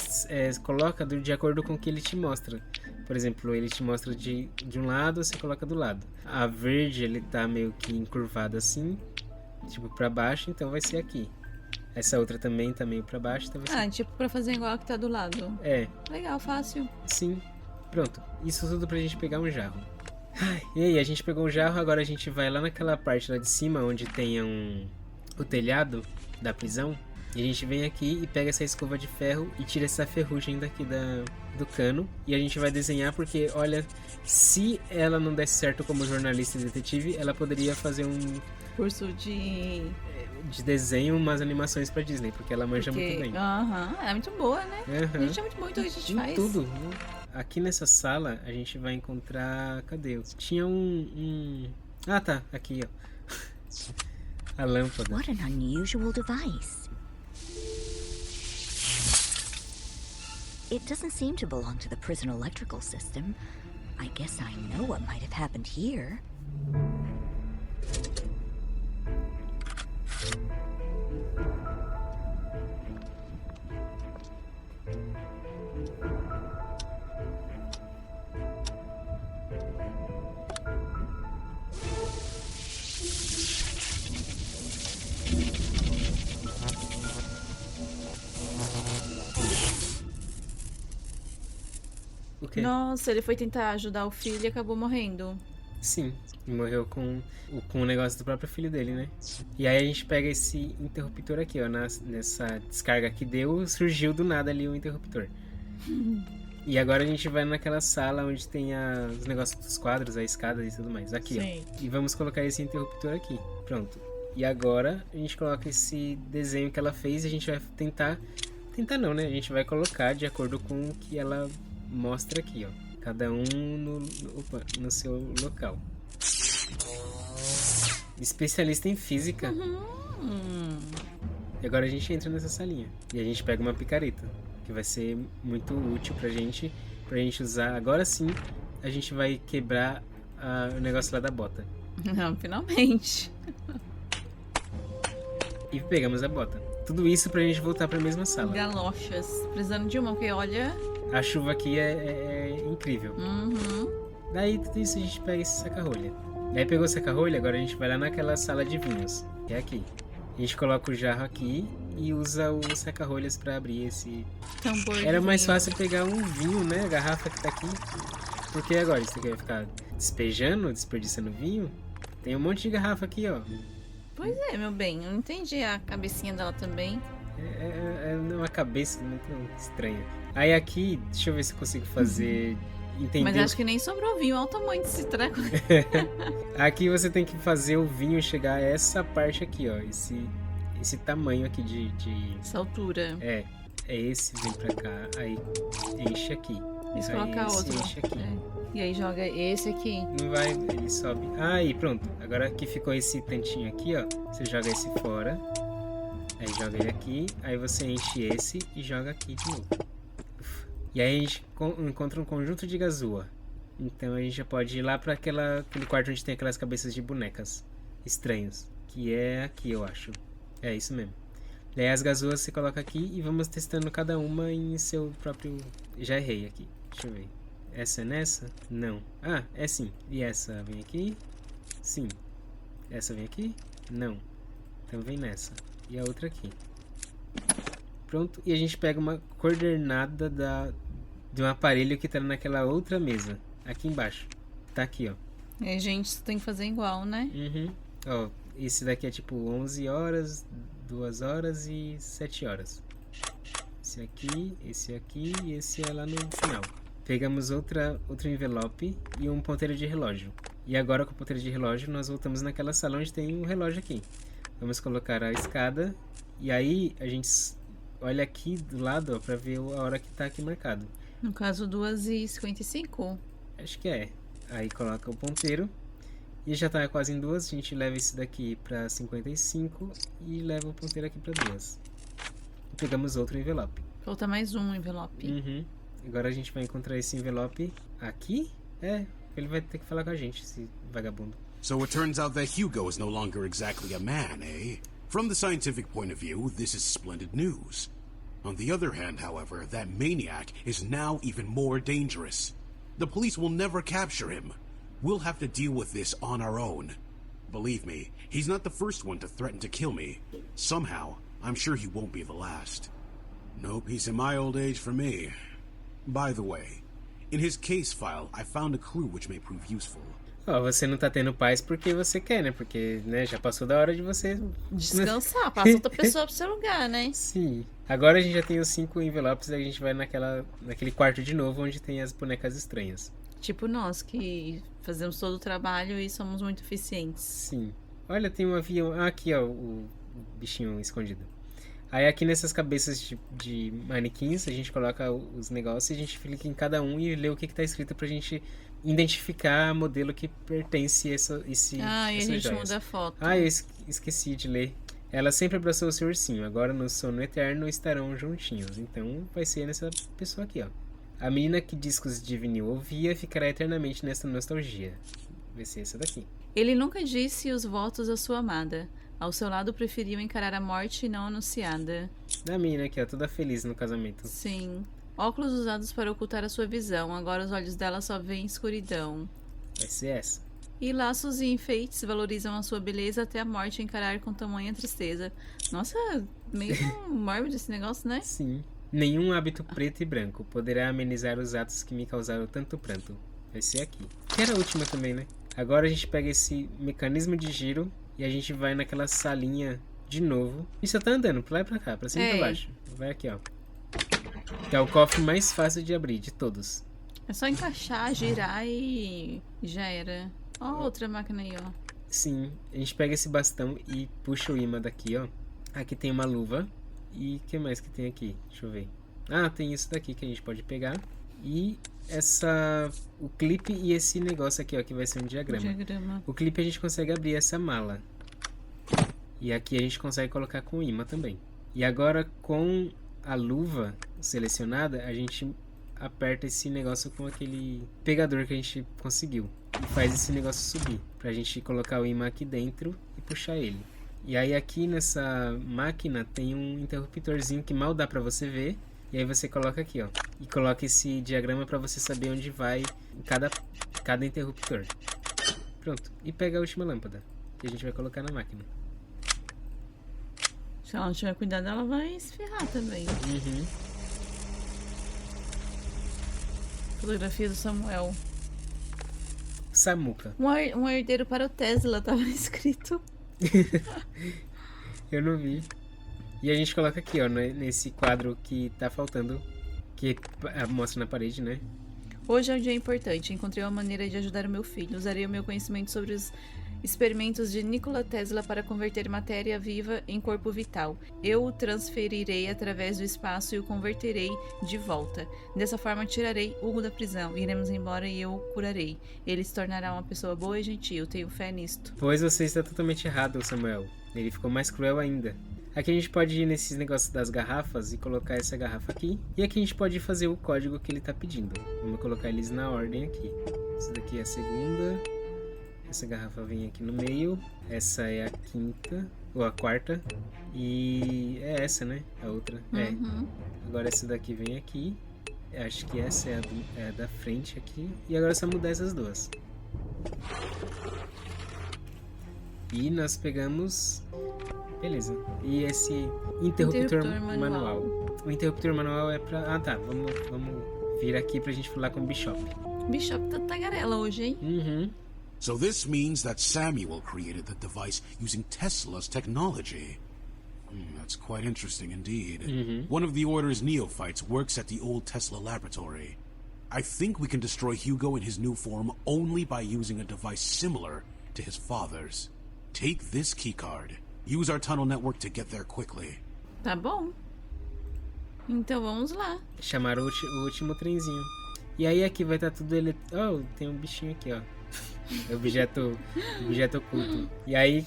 coloca de acordo com o que ele te mostra. Por exemplo, ele te mostra de um lado, você coloca do lado. A verde, ele tá meio que encurvado assim, tipo pra baixo, então vai ser aqui. Essa outra também tá meio pra baixo, então vai ser... Ah, tipo pra fazer igual a que tá do lado. É. Legal, fácil. Sim. Pronto. Isso tudo pra gente pegar um jarro. E aí, a gente pegou um jarro, agora a gente vai lá naquela parte lá de cima, onde tem o telhado da prisão. E a gente vem aqui e pega essa escova de ferro e tira essa ferrugem daqui do cano. E a gente vai desenhar porque, olha, se ela não desse certo como jornalista e detetive, ela poderia fazer um curso de desenho, umas animações pra Disney, porque ela manja muito bem. É muito boa, né? A gente é muito bom, então a gente faz tudo. Aqui nessa sala a gente vai encontrar... Cadê? Tinha Ah, tá. Aqui, ó. A lâmpada. What an unusual device. It doesn't seem to belong to the prison electrical system. I guess I know what might have happened here. O quê? Nossa, ele foi tentar ajudar o filho e acabou morrendo. Sim, morreu com o negócio do próprio filho dele, né? E aí a gente pega esse interruptor aqui, ó. Nessa descarga que deu, surgiu do nada ali o interruptor. E agora a gente vai naquela sala onde tem os negócios dos quadros, a escada e tudo mais. Aqui, Sim. ó. E vamos colocar esse interruptor aqui. Pronto. E agora a gente coloca esse desenho que ela fez e a gente vai tentar... Tentar não, né? A gente vai colocar de acordo com o que ela mostra aqui, ó. Cada um no seu local. Especialista em física. E agora a gente entra nessa salinha. E a gente pega uma picareta, que vai ser muito útil pra gente usar. Agora sim, a gente vai quebrar o negócio lá da bota. Não, finalmente. E pegamos a bota. Tudo isso pra gente voltar pra mesma sala. Galochas. Precisando de uma, porque olha... A chuva aqui é incrível. Uhum. Daí tudo isso a gente pega esse saca-rolha. Daí pegou o saca-rolha, agora a gente vai lá naquela sala de vinhos, que é aqui. A gente coloca o jarro aqui e usa o saca-rolhas pra abrir esse... Tambor. Era mais fácil pegar um vinho, né? A garrafa que tá aqui. Porque agora você quer ficar desperdiçando vinho? Tem um monte de garrafa aqui, ó. Pois é, meu bem. Eu não entendi a cabecinha dela também. É uma cabeça muito estranha. Aí aqui, deixa eu ver se eu consigo fazer... Entender. Mas acho que nem sobrou vinho. Olha o tamanho desse treco. Aqui você tem que fazer o vinho chegar a essa parte aqui, ó. Esse tamanho aqui de... Essa altura. É esse, vem pra cá, aí enche aqui. Isso, aí colocar esse outro. enche aqui. E aí joga esse aqui. Não vai, ele sobe. Aí pronto, agora que ficou esse tantinho aqui, ó. Você joga esse fora. Aí joga ele aqui, aí você enche esse e joga aqui de novo. E aí a gente encontra um conjunto de gazua. Então a gente já pode ir lá pra aquele quarto onde tem aquelas cabeças de bonecas. estranhos. Que é aqui, eu acho. É isso mesmo. Daí as gazouas você coloca aqui e vamos testando cada uma em seu próprio... Já errei aqui. Deixa eu ver. Essa é nessa? Não. Ah, é sim. E essa vem aqui? Sim. Essa vem aqui? Não. Então vem nessa. E a outra aqui. Pronto. E a gente pega uma coordenada de um aparelho que tá naquela outra mesa. Aqui embaixo. Tá aqui, ó. E a gente tem que fazer igual, né? Uhum. Ó, esse daqui é tipo 11 horas, 2 horas e 7 horas. Esse aqui e esse é lá no final. Pegamos outro envelope e um ponteiro de relógio. E agora com o ponteiro de relógio nós voltamos naquela sala onde tem um relógio aqui. Vamos colocar a escada e aí a gente olha aqui do lado, ó, pra ver a hora que tá aqui marcado. No caso, 2h55. Acho que é. Aí coloca o ponteiro e já tá quase em 2. A gente leva esse daqui pra 55 e leva o ponteiro aqui pra 2. E pegamos outro envelope. Falta mais um envelope. Uhum. Agora a gente vai encontrar esse envelope aqui. Ele vai ter que falar com a gente, esse vagabundo. So it turns out that Hugo is no longer exactly a man, eh? From the scientific point of view, this is splendid news. On the other hand, however, that maniac is now even more dangerous. The police will never capture him. We'll have to deal with this on our own. Believe me, he's not the first one to threaten to kill me. Somehow, I'm sure he won't be the last. No peace in my old age for me. By the way, in his case file, I found a clue which may prove useful. Ó, você não tá tendo paz porque você quer, né? Porque, né, já passou da hora de você... Descansar, passa outra pessoa pro seu lugar, né? Sim. Agora a gente já tem os 5 envelopes e a gente vai naquele quarto de novo onde tem as bonecas estranhas. Tipo nós, que fazemos todo o trabalho e somos muito eficientes. Sim. Olha, tem um avião... Ah, aqui, ó, o bichinho escondido. Aí aqui nessas cabeças de manequins, a gente coloca os negócios e a gente clica em cada um e lê o que tá escrito pra gente identificar o modelo que pertence a esse Ah, e a gente muda a foto. Ah, eu esqueci de ler. Ela sempre abraçou o seu ursinho, agora no sono eterno estarão juntinhos. Então vai ser nessa pessoa aqui, ó. A menina que discos de vinil ouvia ficará eternamente nessa nostalgia. Vai ser essa daqui. Ele nunca disse os votos à sua amada. Ao seu lado preferiu encarar a morte não anunciada. A menina aqui, ó, toda feliz no casamento. Sim. Óculos usados para ocultar a sua visão. Agora os olhos dela só veem escuridão. Vai ser essa. E laços e enfeites valorizam a sua beleza até a morte encarar com tamanha tristeza. Nossa, meio mórbido esse negócio, né? Sim. Nenhum hábito preto e branco poderá amenizar os atos que me causaram tanto pranto. Vai ser aqui. Que era a última também, né? Agora a gente pega esse mecanismo de giro e a gente vai naquela salinha de novo. E só tá andando pra lá e pra cá, pra cima e pra baixo. Vai aqui, ó. Que é o cofre mais fácil de abrir de todos. É só encaixar, girar e já era. Ó, outra máquina aí, ó. Sim, a gente pega esse bastão e puxa o imã daqui, ó. Aqui tem uma luva. E o que mais que tem aqui? Deixa eu ver. Ah, tem isso daqui que a gente pode pegar. E o clipe e esse negócio aqui, ó, que vai ser um diagrama. O clipe a gente consegue abrir essa mala. E aqui a gente consegue colocar com o imã também. E agora com a luva selecionada, a gente aperta esse negócio com aquele pegador que a gente conseguiu. E faz esse negócio subir. Pra gente colocar o imã aqui dentro e puxar ele. E aí aqui nessa máquina tem um interruptorzinho que mal dá pra você ver. E aí você coloca aqui, ó. E coloca esse diagrama pra você saber onde vai cada interruptor. Pronto. E pega a última lâmpada, que a gente vai colocar na máquina. Se ela não tiver cuidado, ela vai se ferrar também. Uhum. Fotografia do Samuel. Samuca. Um herdeiro para o Tesla, tava escrito. Eu não vi. E a gente coloca aqui, ó, nesse quadro que tá faltando, que mostra na parede, né? Hoje é um dia importante. Encontrei uma maneira de ajudar o meu filho. Usarei o meu conhecimento sobre os experimentos de Nikola Tesla para converter matéria viva em corpo vital. Eu o transferirei através do espaço e o converterei de volta. Dessa forma, tirarei Hugo da prisão. Iremos embora e eu o curarei. Ele se tornará uma pessoa boa e gentil. Tenho fé nisto. Pois você está totalmente errado, Samuel. Ele ficou mais cruel ainda. Aqui a gente pode ir nesses negócios das garrafas e colocar essa garrafa aqui. E aqui a gente pode fazer o código que ele está pedindo. Vamos colocar eles na ordem aqui. Essa daqui é a segunda. Essa garrafa vem aqui no meio. Essa é a quinta, ou a quarta. E é essa, né? A outra. É. Agora essa daqui vem aqui. Acho que essa é a da frente aqui. E agora é só mudar essas duas. E nós pegamos... Beleza. E esse interruptor manual. O interruptor manual é pra... Ah, tá. Vamos vir aqui pra gente falar com o Bishop. Bishop tá tagarela hoje, hein? Uhum. So this means that Samuel created the device using Tesla's technology. That's quite interesting indeed. One of the Order's neophytes works at the old Tesla laboratory. I think we can destroy Hugo in his new form only by using a device similar to his father's. Take this keycard. Use our tunnel network to get there quickly. Tá bom. Então vamos lá. Chamar o último trenzinho. E aí aqui vai estar tudo Oh, tem um bichinho aqui, ó. objeto oculto. E aí,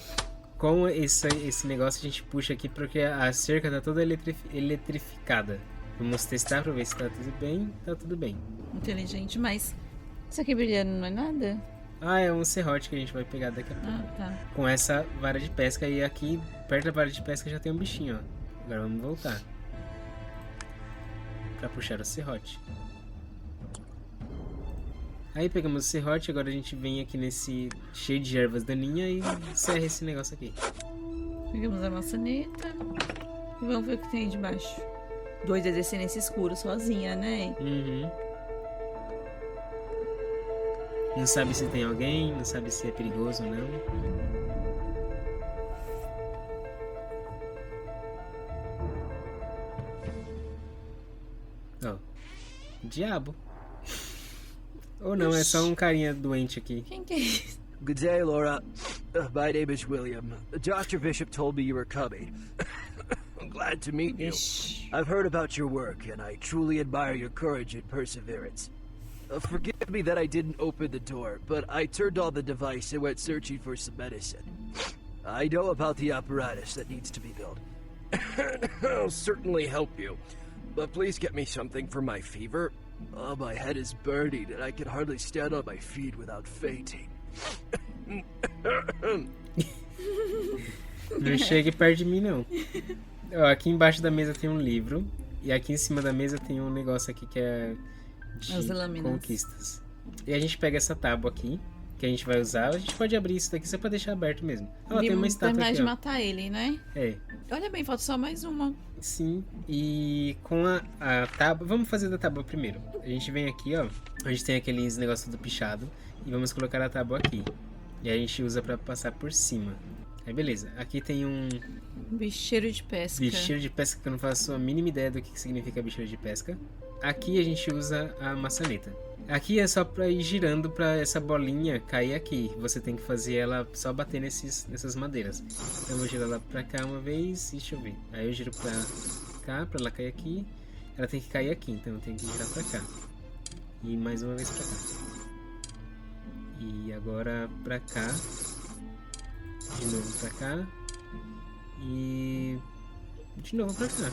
com esse negócio, a gente puxa aqui porque a cerca tá toda eletrificada. Vamos testar pra ver se tá tudo bem. Tá tudo bem. Inteligente, mas isso aqui brilhando não é nada? Ah, é um serrote que a gente vai pegar daqui a pouco. Ah, tá. Com essa vara de pesca. E aqui, perto da vara de pesca, já tem um bichinho, ó. Agora vamos voltar pra puxar o serrote. Aí pegamos o serrote, agora a gente vem aqui nesse cheio de ervas daninhas e serra esse negócio aqui. Pegamos a maçaneta e vamos ver o que tem aí debaixo. Doida descer nesse escuro sozinha, né? Não sabe se tem alguém, não sabe se é perigoso ou não. Ó, diabo. Ou não, é só um carinha doente aqui. Quem que é isso? Good day, Laura. My name is William. Dr. Bishop told me you were coming. I'm glad to meet you. Ixi. I've heard about your work, and I truly admire your courage and perseverance. Forgive me that I didn't open the door, but I turned on the device and went searching for some medicine. I know about the apparatus that needs to be built. I'll certainly help you. But please get me something for my fever. My head is burning, and I can hardly stand on my feet without fainting. Não chegue perto de mim, não. Ó, aqui embaixo da mesa tem um livro. E aqui em cima da mesa tem um negócio aqui que é As de lâminas. conquistas. E a gente pega essa tábua aqui, que a gente vai usar. A gente pode abrir isso daqui só pra deixar aberto mesmo. Ó, tem uma estátua terminar aqui, de ó. matar ele, né? É, Olha bem, falta só mais uma. sim. E com a tábua... Vamos fazer da tábua primeiro. A gente vem aqui, ó. A gente tem aqueles negócios do pichado. E vamos colocar a tábua aqui. E a gente usa pra passar por cima. Aí beleza. Aqui tem um Bicheiro de pesca. bicheiro de pesca que eu não faço a mínima ideia do que significa bicheiro de pesca. Aqui a gente usa a maçaneta. Aqui é só pra ir girando pra essa bolinha cair aqui. Você tem que fazer ela só bater nessas madeiras. Então eu vou girar ela pra cá uma vez. Deixa eu ver. Aí eu giro pra cá, pra ela cair aqui. Ela tem que cair aqui, então eu tenho que girar pra cá. E mais uma vez pra cá. E agora pra cá. De novo pra cá. E de novo pra cá.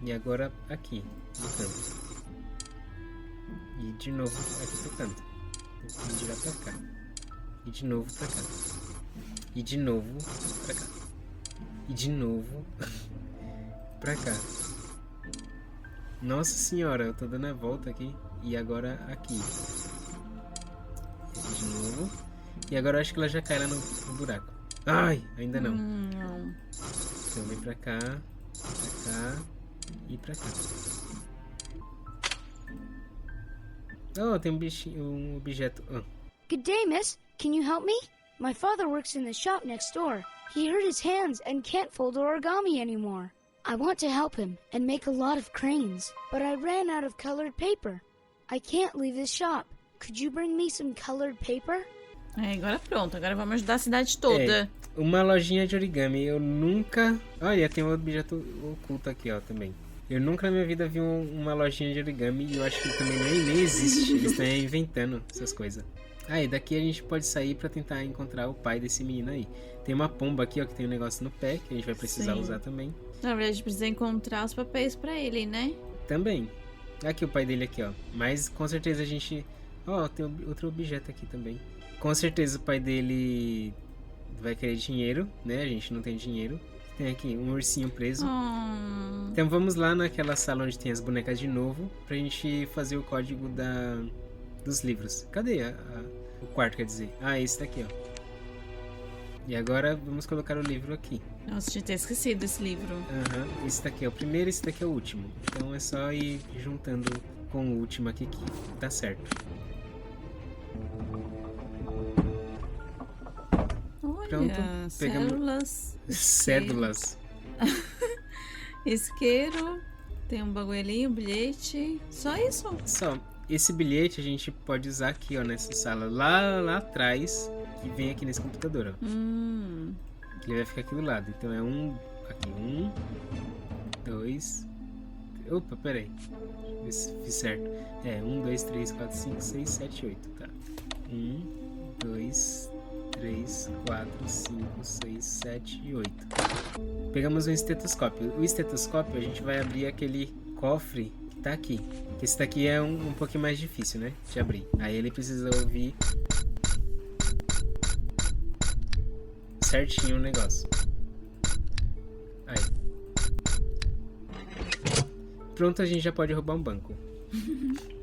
E agora aqui, no canto. E de novo aqui pro canto. Vou girar pra cá. E de novo pra cá. E de novo pra cá. E de novo pra cá. Nossa senhora, eu tô dando a volta aqui. E agora aqui. E aqui de novo. E agora eu acho que ela já cai lá no buraco. Ai, ainda não. Não. Então vem pra cá e pra cá. Oh, tem um bichinho, um objeto. Oh. Good day, miss. Can you help me? My father works in the shop next door. He hurt his hands and can't fold origami anymore. I want to help him and make a lot of cranes, but I ran out of colored paper. I can't leave this shop. Could you bring me some colored paper? É, agora pronto. Agora vamos ajudar a cidade toda. Uma lojinha de origami. Eu nunca... Olha, tem um objeto oculto aqui, ó, também. Eu nunca na minha vida vi uma lojinha de origami e eu acho que também nem existe. Eles estão inventando essas coisas. E daqui a gente pode sair pra tentar encontrar o pai desse menino aí. Tem uma pomba aqui, ó, que tem um negócio no pé que a gente vai precisar usar também. Na verdade, a gente precisa encontrar os papéis pra ele, né? Também. Aqui o pai dele aqui, ó. Mas com certeza a gente Ó, tem outro objeto aqui também. Com certeza o pai dele vai querer dinheiro, né? A gente não tem dinheiro. Tem aqui um ursinho preso. Então vamos lá naquela sala onde tem as bonecas de novo, pra gente fazer o código dos livros. Cadê o quarto, quer dizer? Ah, esse daqui, ó. E agora vamos colocar o livro aqui. Nossa, tinha até esquecido esse livro. Aham, esse daqui é o primeiro, esse daqui é o último. Então é só ir juntando com o último aqui que tá certo. Olha, Pronto, pegamos cédulas. Isqueiro, tem um bagulho ali, um bilhete. Só isso? Só. Esse bilhete a gente pode usar aqui, ó, nessa sala. Lá atrás, que vem aqui nesse computador, ó. Ele vai ficar aqui do lado. Então é aqui, 1, 2... Opa, peraí. Deixa eu ver se fiz certo. 1, 2, 3, 4, 5, 6, 7, 8. Tá. 1, 2, 3, 4, 5, 6, 7 e 8. Pegamos um estetoscópio. O estetoscópio a gente vai abrir aquele cofre que tá aqui. Esse daqui é um pouquinho mais difícil, né? De abrir. Aí ele precisa ouvir certinho o negócio. Aí. Pronto, a gente já pode roubar um banco.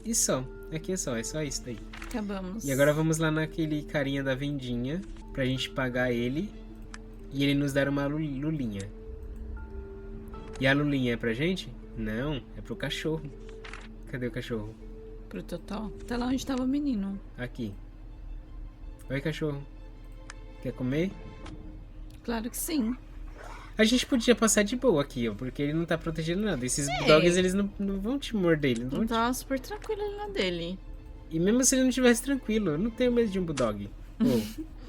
E só. Aqui é só isso daí. Acabamos. E agora vamos lá naquele carinha da vendinha pra gente pagar ele e ele nos dar uma lulinha. E a lulinha é pra gente? Não, é pro cachorro. Cadê o cachorro? Pro Totó? Tá lá onde tava o menino. Aqui. Oi, cachorro. Quer comer? Claro que sim. A gente podia passar de boa aqui, ó, porque ele não tá protegendo nada. Esses bulldogs, eles não vão te morder. Eles não vão tava super tranquilo ali lá dele. E mesmo se ele não estivesse tranquilo, eu não tenho medo de um bulldog.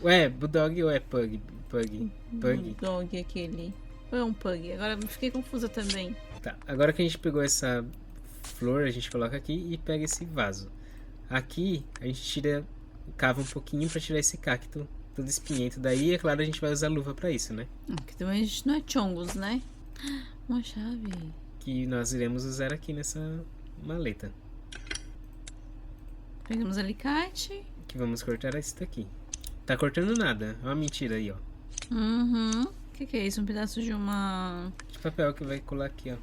Ué, bulldog ou é pug? Pug. Bulldog aquele. Ou é um pug? Agora eu fiquei confusa também. Tá, agora que a gente pegou essa flor, a gente coloca aqui e pega esse vaso. Aqui, a gente cava um pouquinho pra tirar esse cacto todo espinhento. Daí, é claro, a gente vai usar luva pra isso, né? Aqui também a gente não é chongos, né? Uma chave. Que nós iremos usar aqui nessa maleta. Pegamos alicate. Que vamos cortar esse daqui. Tá cortando nada. Olha a mentira aí, ó. O que é isso? Um pedaço de uma... de papel que vai colar aqui, ó.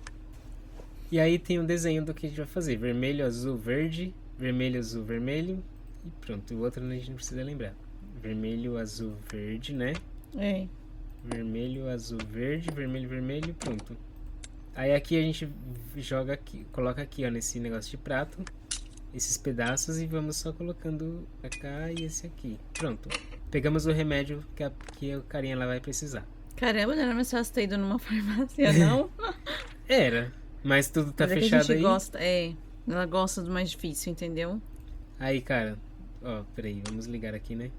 E aí tem um desenho do que a gente vai fazer. Vermelho, azul, verde. Vermelho, azul, vermelho. E pronto. O outro a gente não precisa lembrar. Vermelho, azul, verde, né? Vermelho, azul, verde. Vermelho, vermelho. Pronto. Aí aqui a gente joga aqui, coloca aqui, ó, nesse negócio de prato, esses pedaços e vamos só colocando pra cá e esse aqui. Pronto. Pegamos o remédio que o carinha lá vai precisar. Caramba, não era mais fácil ter ido numa farmácia, não? Era, mas tudo tá mas fechado aí. Ela gosta do mais difícil, entendeu? Aí, cara, ó, peraí, vamos ligar aqui, né?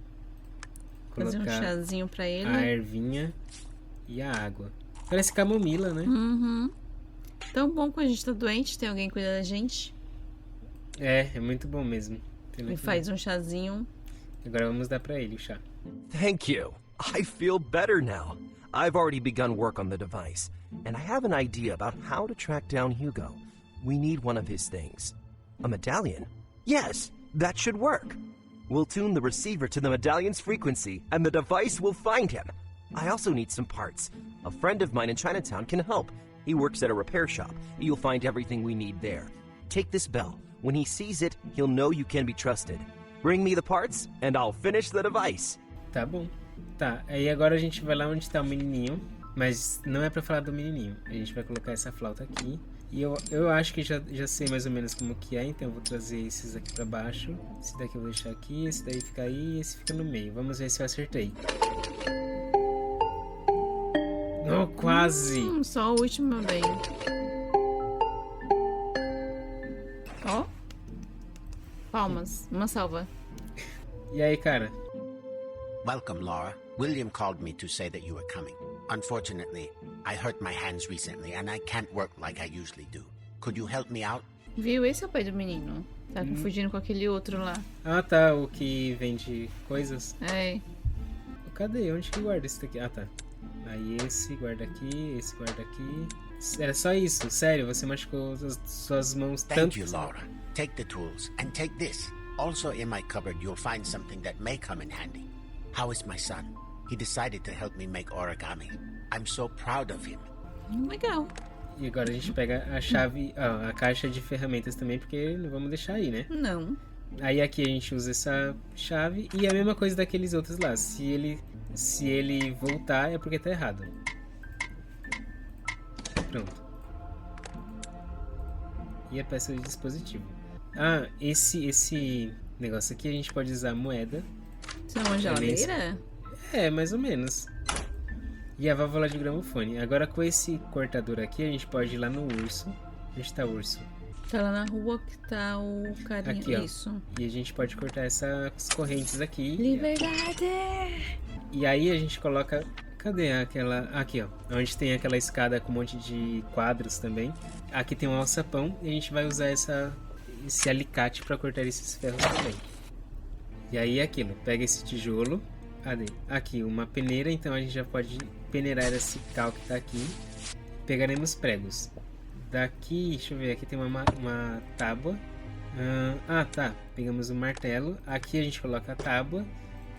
Fazer um chazinho pra ele. A ervinha e a água. Parece camomila, né? Tão bom quando a gente tá doente, tem alguém cuidando da gente. É muito bom mesmo. Ele faz um chazinho. Agora vamos dar pra ele o chá. Thank you. I feel better now. I've already begun work on the device, and I have an idea about how to track down Hugo. We need one of his things. A medallion? Yes, that should work. We'll tune the receiver to the medallion's frequency, and the device will find him. I also need some parts. A friend of mine in Chinatown can help. He works at a repair shop. You'll find everything we need there. Take this bell. When he sees it, he'll know you can be trusted. Bring me the parts, and I'll finish the device. Tá bom. Tá, aí agora a gente vai lá onde tá o menininho, mas não é pra falar do menininho. A gente vai colocar essa flauta aqui. E eu acho que já sei mais ou menos como que é, então eu vou trazer esses aqui pra baixo. Esse daqui eu vou deixar aqui, esse daí fica aí e esse fica no meio. Vamos ver se eu acertei. Oh, quase! Só o último, meu bem. Ó. Palmas. Uma salva. E aí, cara? Welcome, Laura. William called me to say that you were coming. Unfortunately, I hurt my hands recently and I can't work like I usually do. Could you help me out? Viu? Esse é o pai do menino. Tá confundindo com aquele outro lá. Ah, tá. O que vende coisas. É. Cadê? Onde que guarda esse daqui? Ah, tá. Aí esse guarda aqui, esse guarda aqui. Era só isso. Sério, você machucou suas mãos tanto. Thank you, Laura. Take the tools and take this. Also in my cupboard, you'll find something that may come in handy. How is my son? He decided to help me make origami. I'm so proud of him. Legal. E agora a gente pega a chave, a caixa de ferramentas também, porque não vamos deixar aí, né? Não. Aí aqui a gente usa essa chave e a mesma coisa daqueles outros lá. Se ele voltar é porque tá errado. Pronto. E a peça de dispositivo. Ah, esse negócio aqui a gente pode usar moeda. Isso é uma geladeira? É, mais ou menos. E a válvula de gramofone. Agora com esse cortador aqui a gente pode ir lá no urso. Onde tá o urso? Tá lá na rua que tá o carinha. Aqui, ó. Isso. E a gente pode cortar essas correntes aqui. Liberdade! E aí a gente coloca... Cadê aquela... Aqui, ó. Onde tem aquela escada com um monte de quadros também. Aqui tem um alçapão. E a gente vai usar esse alicate para cortar esses ferros também. E aí é aquilo. Pega esse tijolo. Aqui uma peneira. Então a gente já pode peneirar esse cal que tá aqui. Pegaremos pregos. Daqui, deixa eu ver. Aqui tem uma tábua. Tá. Pegamos o martelo. Aqui a gente coloca a tábua.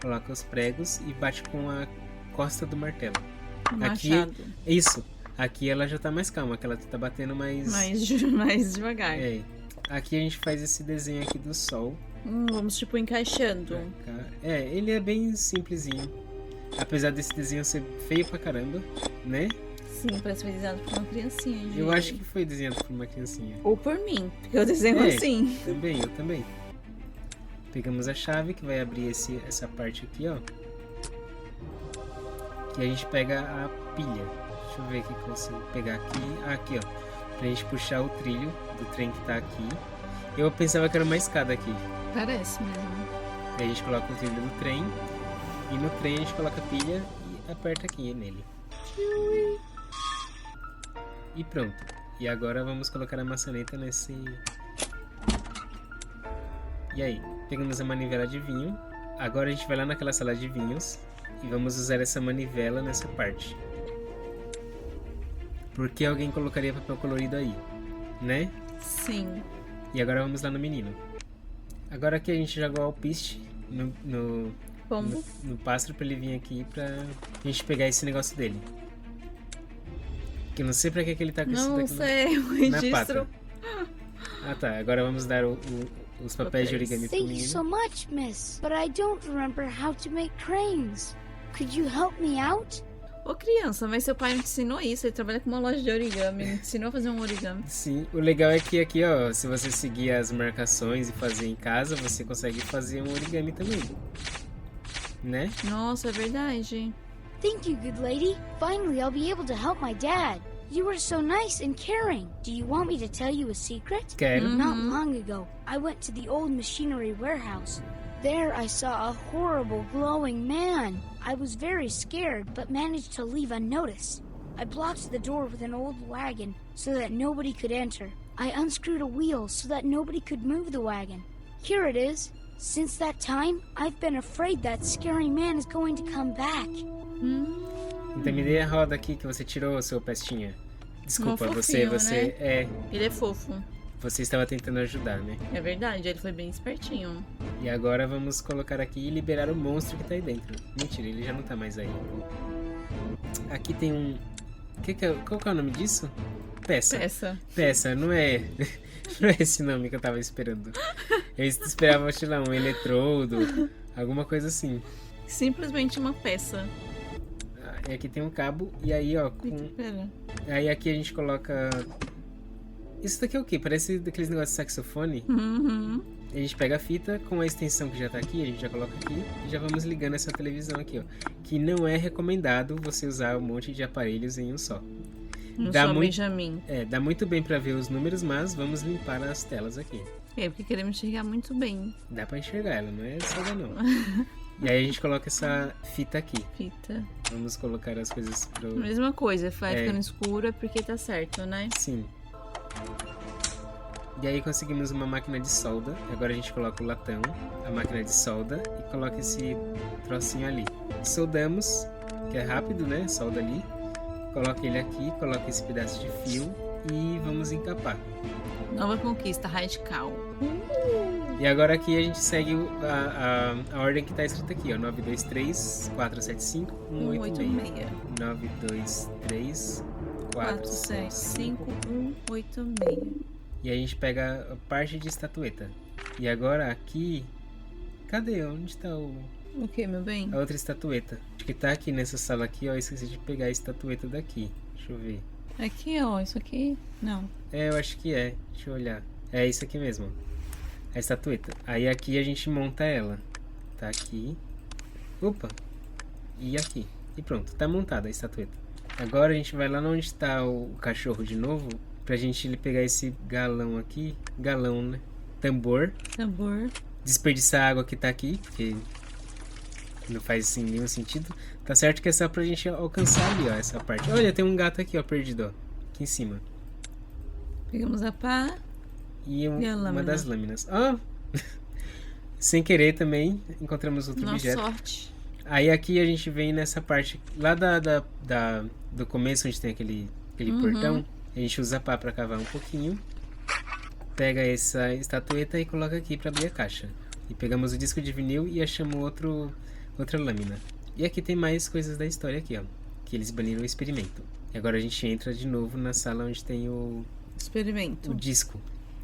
Coloca os pregos e bate com a costa do martelo. Machado. Aqui, isso. Aqui ela já tá mais calma, que ela tá batendo mais devagar. É. Aqui a gente faz esse desenho aqui do sol. Vamos tipo encaixando. Ele é bem simplesinho. Apesar desse desenho ser feio pra caramba, né? Sim, parece que foi desenhado por uma criancinha. Gente. Eu acho que foi desenhado por uma criancinha. Ou por mim, porque eu desenho assim. Eu também. Pegamos a chave que vai abrir essa parte aqui, ó. Que a gente pega a pilha. Deixa eu ver o que eu consigo pegar aqui. Aqui, ó. Pra gente puxar o trilho do trem que tá aqui. Eu pensava que era uma escada aqui. Parece mesmo. Aí a gente coloca o trilho do trem. E no trem a gente coloca a pilha e aperta aqui nele. E pronto. E agora vamos colocar a maçaneta nesse... E aí? Pegamos a manivela de vinho. Agora a gente vai lá naquela sala de vinhos. E vamos usar essa manivela nessa parte. Por que alguém colocaria papel colorido aí? Né? Sim. E agora vamos lá no menino. Agora aqui a gente joga o alpiste no pombo. No pássaro pra ele vir aqui pra gente pegar esse negócio dele. Que eu não sei pra que ele tá com isso daqui o registro. Tá. Agora vamos dar os papéis de origami pro menino. Thank you so much, miss. But I don't remember how to make cranes. Could you help me out? Ô criança, mas seu pai não te ensinou isso? Ele trabalha com uma loja de origami. Ele te ensinou a fazer um origami. Sim, o legal é que aqui, ó, se você seguir as marcações e fazer em casa, você consegue fazer um origami também. Né? Nossa, é verdade. Thank you, good lady. Finally, I'll be able to help my dad. You were so nice and caring. Do you want me to tell you a secret? Quero. Not long ago, I went to the old machinery warehouse. There I saw a horrible glowing man. I was very scared, but managed to leave unnoticed. I blocked the door with an old wagon so that nobody could enter. I unscrewed a wheel so that nobody could move the wagon. Here it is. Since that time, I've been afraid that scary man is going to come back. Então me dê a roda aqui que você tirou, seu pestinha. Desculpa, fofinho, você né? é... Ele é fofo. Você estava tentando ajudar, né? É verdade, ele foi bem espertinho. E agora vamos colocar aqui e liberar o monstro que tá aí dentro. Mentira, ele já não tá mais aí. Aqui tem um... Qual que é o nome disso? Peça, não é... Não é esse nome que eu tava esperando. Eu esperava, sei lá, um eletrodo, alguma coisa assim. Simplesmente uma peça. E aqui tem um cabo, e aí, ó... Aí aqui a gente coloca... Isso daqui é o quê? Parece daqueles negócios de saxofone. A gente pega a fita com a extensão que já tá aqui, a gente já coloca aqui e já vamos ligando essa televisão aqui, ó. Que não é recomendado você usar um monte de aparelhos em um só. Benjamin. Dá muito bem pra ver os números, mas vamos limpar as telas aqui. Porque queremos enxergar muito bem. Dá pra enxergar ela, não é cega não. E aí a gente coloca essa fita aqui. Vamos colocar as coisas pro... Mesma coisa, vai ficando escuro é porque tá certo, né? Sim. E aí conseguimos uma máquina de solda. Agora a gente coloca o latão, a máquina de solda e coloca esse trocinho ali. Soldamos, que é rápido, né? Solda ali. Coloca ele aqui, coloca esse pedaço de fio e vamos encapar. Nova conquista radical. E agora aqui a gente segue a ordem que tá escrita aqui, ó. 923 475 186. 923 475 186. E aí a gente pega a parte de estatueta. E agora aqui... Cadê? Onde tá O que, meu bem? a outra estatueta? Acho que tá aqui nessa sala aqui, ó. Eu esqueci de pegar a estatueta daqui. Deixa eu ver. Aqui, ó. Isso aqui? Não. Eu acho que é. Deixa eu olhar. É isso aqui mesmo, ó. A estatueta. Aí aqui a gente monta ela. Tá aqui. Opa! E aqui. E pronto, tá montada a estatueta. Agora a gente vai lá onde tá o cachorro de novo. Pra gente pegar esse galão aqui. Galão, né? Tambor. Desperdiçar a água que tá aqui. Porque não faz assim, nenhum sentido. Tá certo que é só pra gente alcançar ali, ó. Essa parte. Olha, tem um gato aqui, ó. Perdido, ó. Aqui em cima. Pegamos a pá. E a lâmina. uma das lâminas. Ó! Sem querer também, encontramos outro Nossa objeto. sorte. Aí aqui a gente vem nessa parte lá do começo, onde tem aquele portão. A gente usa a pá pra cavar um pouquinho. Pega essa estatueta e coloca aqui pra abrir a caixa. E pegamos o disco de vinil e achamos outra lâmina. E aqui tem mais coisas da história aqui, ó. Que eles baniram o experimento. E agora a gente entra de novo na sala onde tem o disco.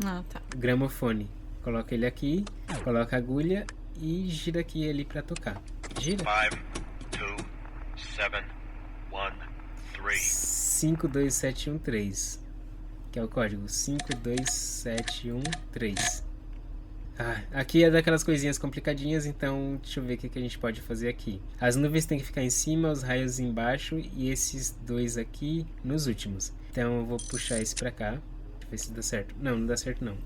Ah, tá. O gramofone. Coloca ele aqui, coloca a agulha e gira aqui ele pra tocar. Gira. 5, 2, 7, 1, 3. 52713. Que é o código 52713. Aqui é daquelas coisinhas complicadinhas, então deixa eu ver o que a gente pode fazer aqui. As nuvens tem que ficar em cima, os raios embaixo e esses dois aqui nos últimos. Então eu vou puxar esse pra cá. Deixa eu ver se dá certo. Não dá certo não.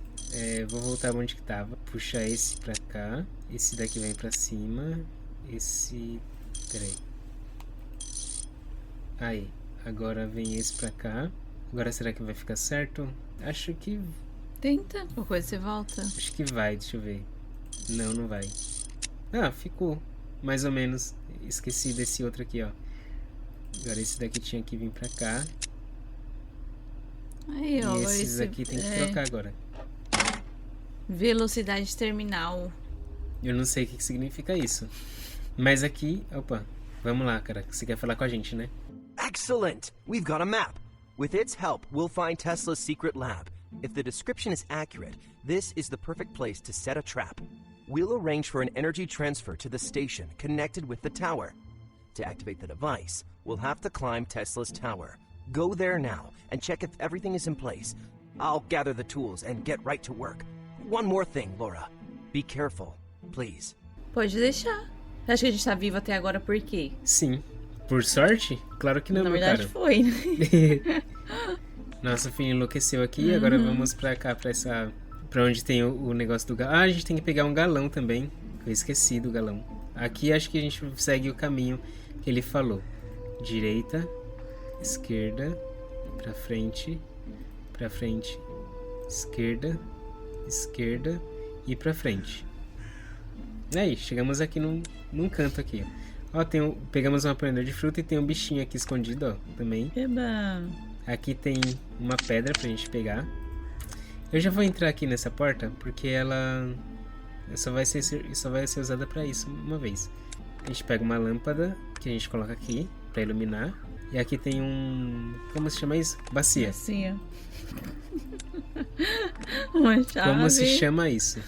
Vou voltar onde que tava. Puxar esse pra cá. Esse daqui vem pra cima. Peraí. Aí. Agora vem esse pra cá. Agora será que vai ficar certo? Acho que... Tenta. Qualquer coisa você volta. Acho que vai, deixa eu ver. Não vai. Ficou. Mais ou menos. Esqueci desse outro aqui, ó. Agora esse daqui tinha que vir pra cá. Aí, ó. E esses aqui tem que trocar agora. Velocidade terminal. Eu não sei o que significa isso. Mas aqui... Opa. Vamos lá, cara. Você quer falar com a gente, né? Excellent! We've got a map. With its help, we'll find Tesla's secret lab. If the description is accurate, this is the perfect place to set a trap. We'll arrange for an energy transfer to the station connected with the tower. To activate the device, we'll have to climb Tesla's tower. Go there now and check if everything is in place. I'll gather the tools and get right to work. One more thing, Laura. Be careful, please. Pode deixar. Você acha que a gente tá vivo até agora por quê? Sim. Por sorte? Claro que não, Na meu verdade cara. foi, né? Nossa, o filho enlouqueceu aqui. Agora vamos pra cá, pra onde tem o negócio do galão. A gente tem que pegar um galão também. Eu esqueci do galão. Aqui acho que a gente segue o caminho que ele falou. Direita, esquerda, pra frente, esquerda e pra frente. Aí, chegamos aqui num canto aqui, ó. Ó, pegamos um apanhador de fruta e tem um bichinho aqui escondido, ó, também. Eba. Aqui tem uma pedra pra gente pegar. Eu já vou entrar aqui nessa porta, porque ela só vai ser usada pra isso uma vez. A gente pega uma lâmpada, que a gente coloca aqui, pra iluminar. E aqui tem como se chama isso? Bacia. Uma chave. Como se chama isso?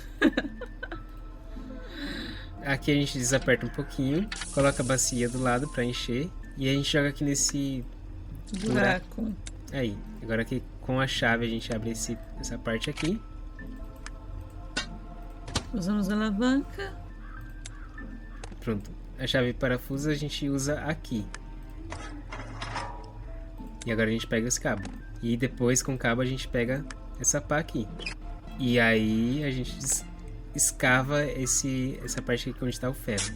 Aqui a gente desaperta um pouquinho, coloca a bacia do lado pra encher e a gente joga aqui nesse buraco. Aí, agora aqui com a chave a gente abre essa parte aqui. Usamos a alavanca. Pronto, a chave parafusa a gente usa aqui. E agora a gente pega esse cabo. E depois com o cabo a gente pega essa pá aqui. E aí a gente escava essa parte aqui onde está o ferro.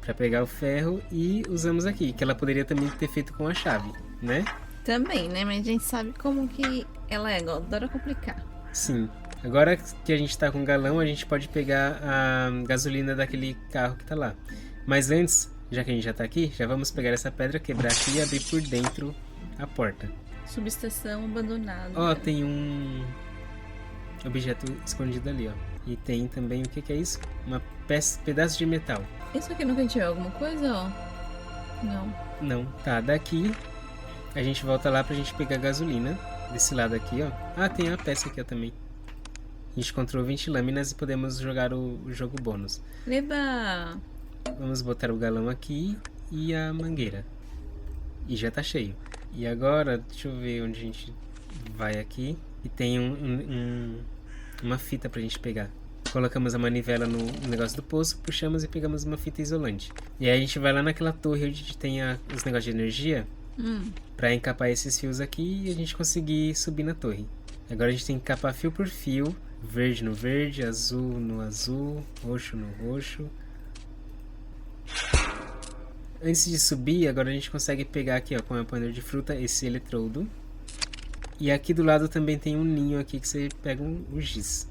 Pra pegar o ferro e usamos aqui. Que ela poderia também ter feito com a chave, né? Também, né? Mas a gente sabe como que ela adora complicar. Sim. Agora que a gente tá com galão, a gente pode pegar a gasolina daquele carro que tá lá. Mas antes, já que a gente já tá aqui, já vamos pegar essa pedra, quebrar aqui e abrir por dentro a porta. Subestação abandonada. Ó, tem objeto escondido ali, ó. E tem também, o que é isso? Uma pedaço de metal. Isso aqui no cantinho é alguma coisa, ó? Não. Não. Tá, daqui a gente volta lá pra gente pegar gasolina. Desse lado aqui, ó. Ah, tem a peça aqui, ó, também. A gente encontrou 20 lâminas e podemos jogar o jogo bônus. Leba! Vamos botar o galão aqui e a mangueira. E já tá cheio. E agora, deixa eu ver onde a gente vai aqui. E tem uma fita pra gente pegar. Colocamos a manivela no negócio do poço, puxamos e pegamos uma fita isolante. E aí a gente vai lá naquela torre onde tem os negócios de energia. Pra encapar esses fios aqui e a gente conseguir subir na torre. Agora a gente tem que encapar fio por fio. Verde no verde, azul no azul, roxo no roxo. Antes de subir, agora a gente consegue pegar aqui, ó, com a panela de fruta, esse eletrodo. E aqui do lado também tem um ninho aqui que você pega um giz.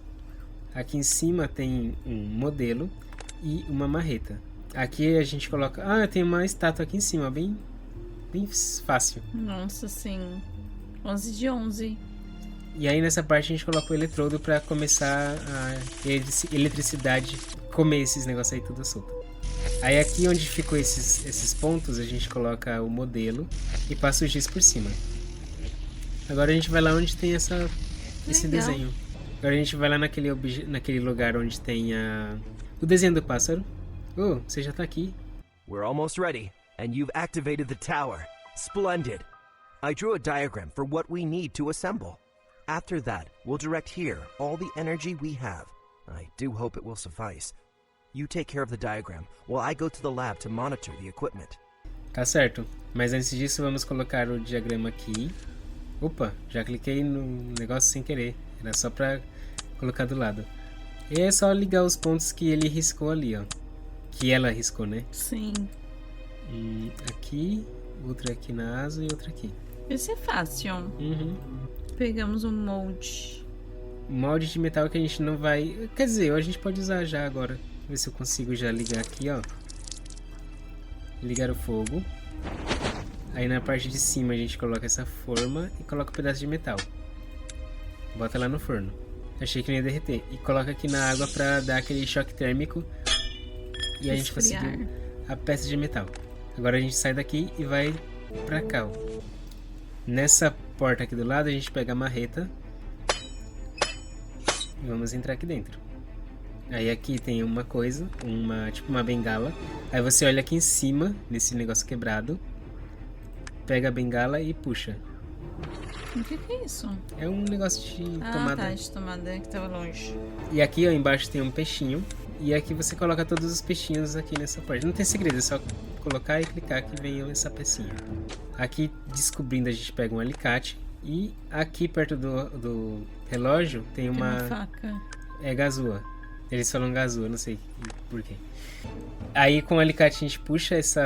Aqui em cima tem um modelo e uma marreta. Aqui a gente coloca... Ah, tem uma estátua aqui em cima, bem fácil. Nossa, sim. 11 de 11. E aí nessa parte a gente coloca o eletrodo pra começar a eletricidade comer esses negócios aí tudo solto. Aí aqui onde ficou esses pontos, a gente coloca o modelo e passa o giz por cima. Agora a gente vai lá onde tem esse desenho. Agora a gente vai lá naquele lugar onde tem o desenho do pássaro. Oh, você já tá aqui. We're almost ready, and you've activated the tower. Splendid. I drew a diagram for what we need to assemble. After that, we'll direct here all the energy we have. I do hope it will suffice. You take care of the diagram, while I go to the lab to monitor the equipment. Tá certo. Mas antes disso, vamos colocar o diagrama aqui. Opa, já cliquei no negócio sem querer. Era só pra colocar do lado. E é só ligar os pontos que ele riscou ali, ó. Que ela riscou, né? Sim. Aqui, outro aqui na asa e outro aqui. Esse é fácil. Pegamos um molde. Molde de metal que a gente não vai... Quer dizer, a gente pode usar já agora. Ver se eu consigo já ligar aqui, ó. Ligar o fogo. Aí na parte de cima a gente coloca essa forma e coloca um pedaço de metal. Bota lá no forno. Achei que não ia derreter. E coloca aqui na água pra dar aquele choque térmico. E a gente conseguiu a peça de metal. Agora a gente sai daqui e vai pra cá, ó. Nessa porta aqui do lado a gente pega a marreta. E vamos entrar aqui dentro. Aí aqui tem uma coisa, tipo uma bengala. Aí você olha aqui em cima, nesse negócio quebrado. Pega a bengala e puxa. O que é isso? É um negócio de tomada. Ah, tá, de tomada que tava longe. E aqui, ó, embaixo tem um peixinho. E aqui você coloca todos os peixinhos aqui nessa parte. Não tem segredo, é só colocar e clicar que vem essa pecinha. Aqui, descobrindo, a gente pega um alicate. E aqui perto do relógio tem uma faca. É gazua. Eles falam gazua, não sei porquê. Aí com o alicate a gente puxa esse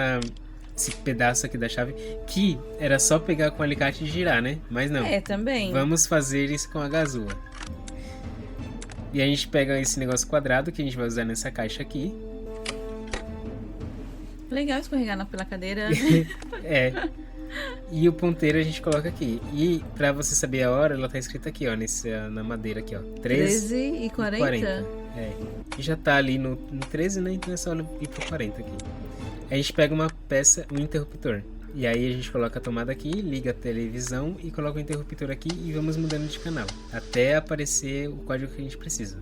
pedaço aqui da chave, que era só pegar com o alicate e girar, né? Mas não. É, também. Vamos fazer isso com a gazua. E a gente pega esse negócio quadrado que a gente vai usar nessa caixa aqui. Legal escorregar pela cadeira. É. E o ponteiro a gente coloca aqui. E pra você saber a hora, ela tá escrita aqui, ó, na madeira aqui, ó. 13h40. É. E já tá ali no 13, né? Então é só ir pro 40 aqui. A gente pega uma peça, um interruptor. E aí a gente coloca a tomada aqui, liga a televisão e coloca o interruptor aqui e vamos mudando de canal. Até aparecer o código que a gente precisa.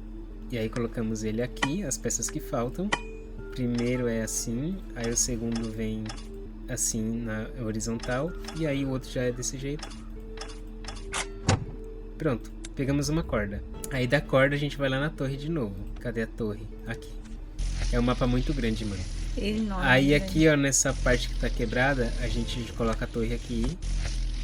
E aí colocamos ele aqui, as peças que faltam. O primeiro é assim, aí o segundo vem assim na horizontal. E aí o outro já é desse jeito. Pronto, pegamos uma corda. Aí da corda a gente vai lá na torre de novo. Cadê a torre? Aqui. É um mapa muito grande, mano. Enorme. Aí aqui, ó, nessa parte que tá quebrada, a gente coloca a torre aqui.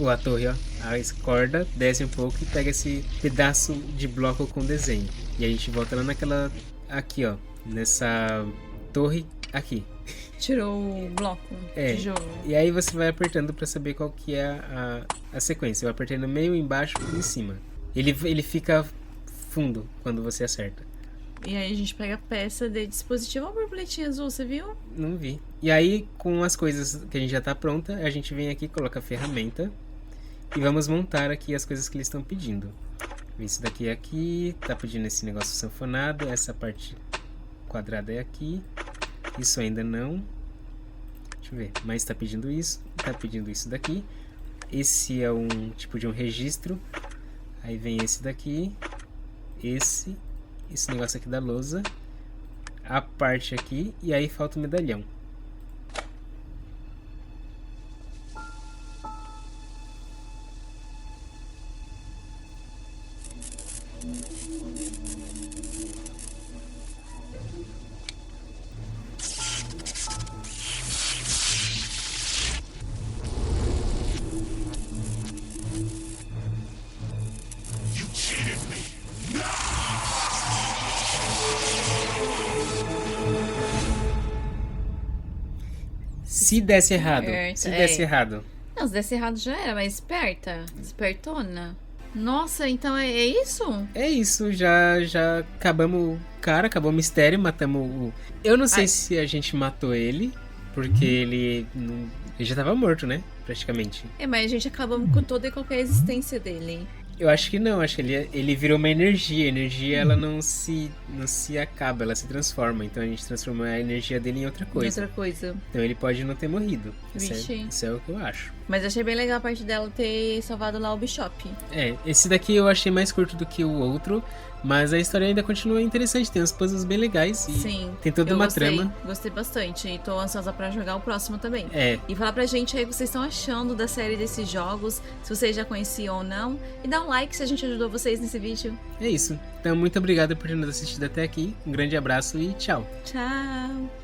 Ou a torre, ó. A corda, desce um pouco e pega esse pedaço de bloco com desenho. E a gente volta lá naquela... Aqui, ó. Nessa torre aqui. Tirou o bloco, tijolo. E aí você vai apertando pra saber qual que é a sequência. Eu apertei no meio, embaixo e em cima. Ele fica fundo quando você acerta. E aí a gente pega a peça de dispositivo. Olha a borboletinha azul, você viu? Não vi. E aí, com as coisas que a gente já tá pronta, a gente vem aqui, coloca a ferramenta e vamos montar aqui as coisas que eles estão pedindo. Isso daqui é aqui. Tá pedindo esse negócio sanfonado. Essa parte quadrada é aqui. Isso ainda não. Deixa eu ver. Mas tá pedindo isso. Tá pedindo isso daqui. Esse é um tipo de um registro. Aí vem esse daqui. Esse negócio aqui da lousa. A parte aqui. E aí falta o medalhão. Se desse errado. Se desse errado. Não, se desse errado já era, mas esperta. Espertona. Nossa, então é isso? É isso, já acabamos o cara, acabou o mistério, matamos o... Eu não sei se a gente matou ele, porque ele já tava morto, né? Praticamente. Mas a gente acabamos com toda e qualquer existência dele. Eu acho que não, acho que ele virou uma energia. A energia, ela não se acaba, ela se transforma. Então a gente transformou a energia dele em outra coisa. Então ele pode não ter morrido. Isso é o que eu acho. Mas achei bem legal a parte dela ter salvado lá o Bishop. Esse daqui eu achei mais curto do que o outro. Mas a história ainda continua interessante, tem uns puzzles bem legais e Sim, tem toda uma trama. Gostei bastante e tô ansiosa pra jogar o próximo também. E falar pra gente aí o que vocês estão achando da série desses jogos, se vocês já conheciam ou não. E dá um like se a gente ajudou vocês nesse vídeo. É isso. Então muito obrigado por ter nos assistido até aqui. Um grande abraço e tchau. Tchau.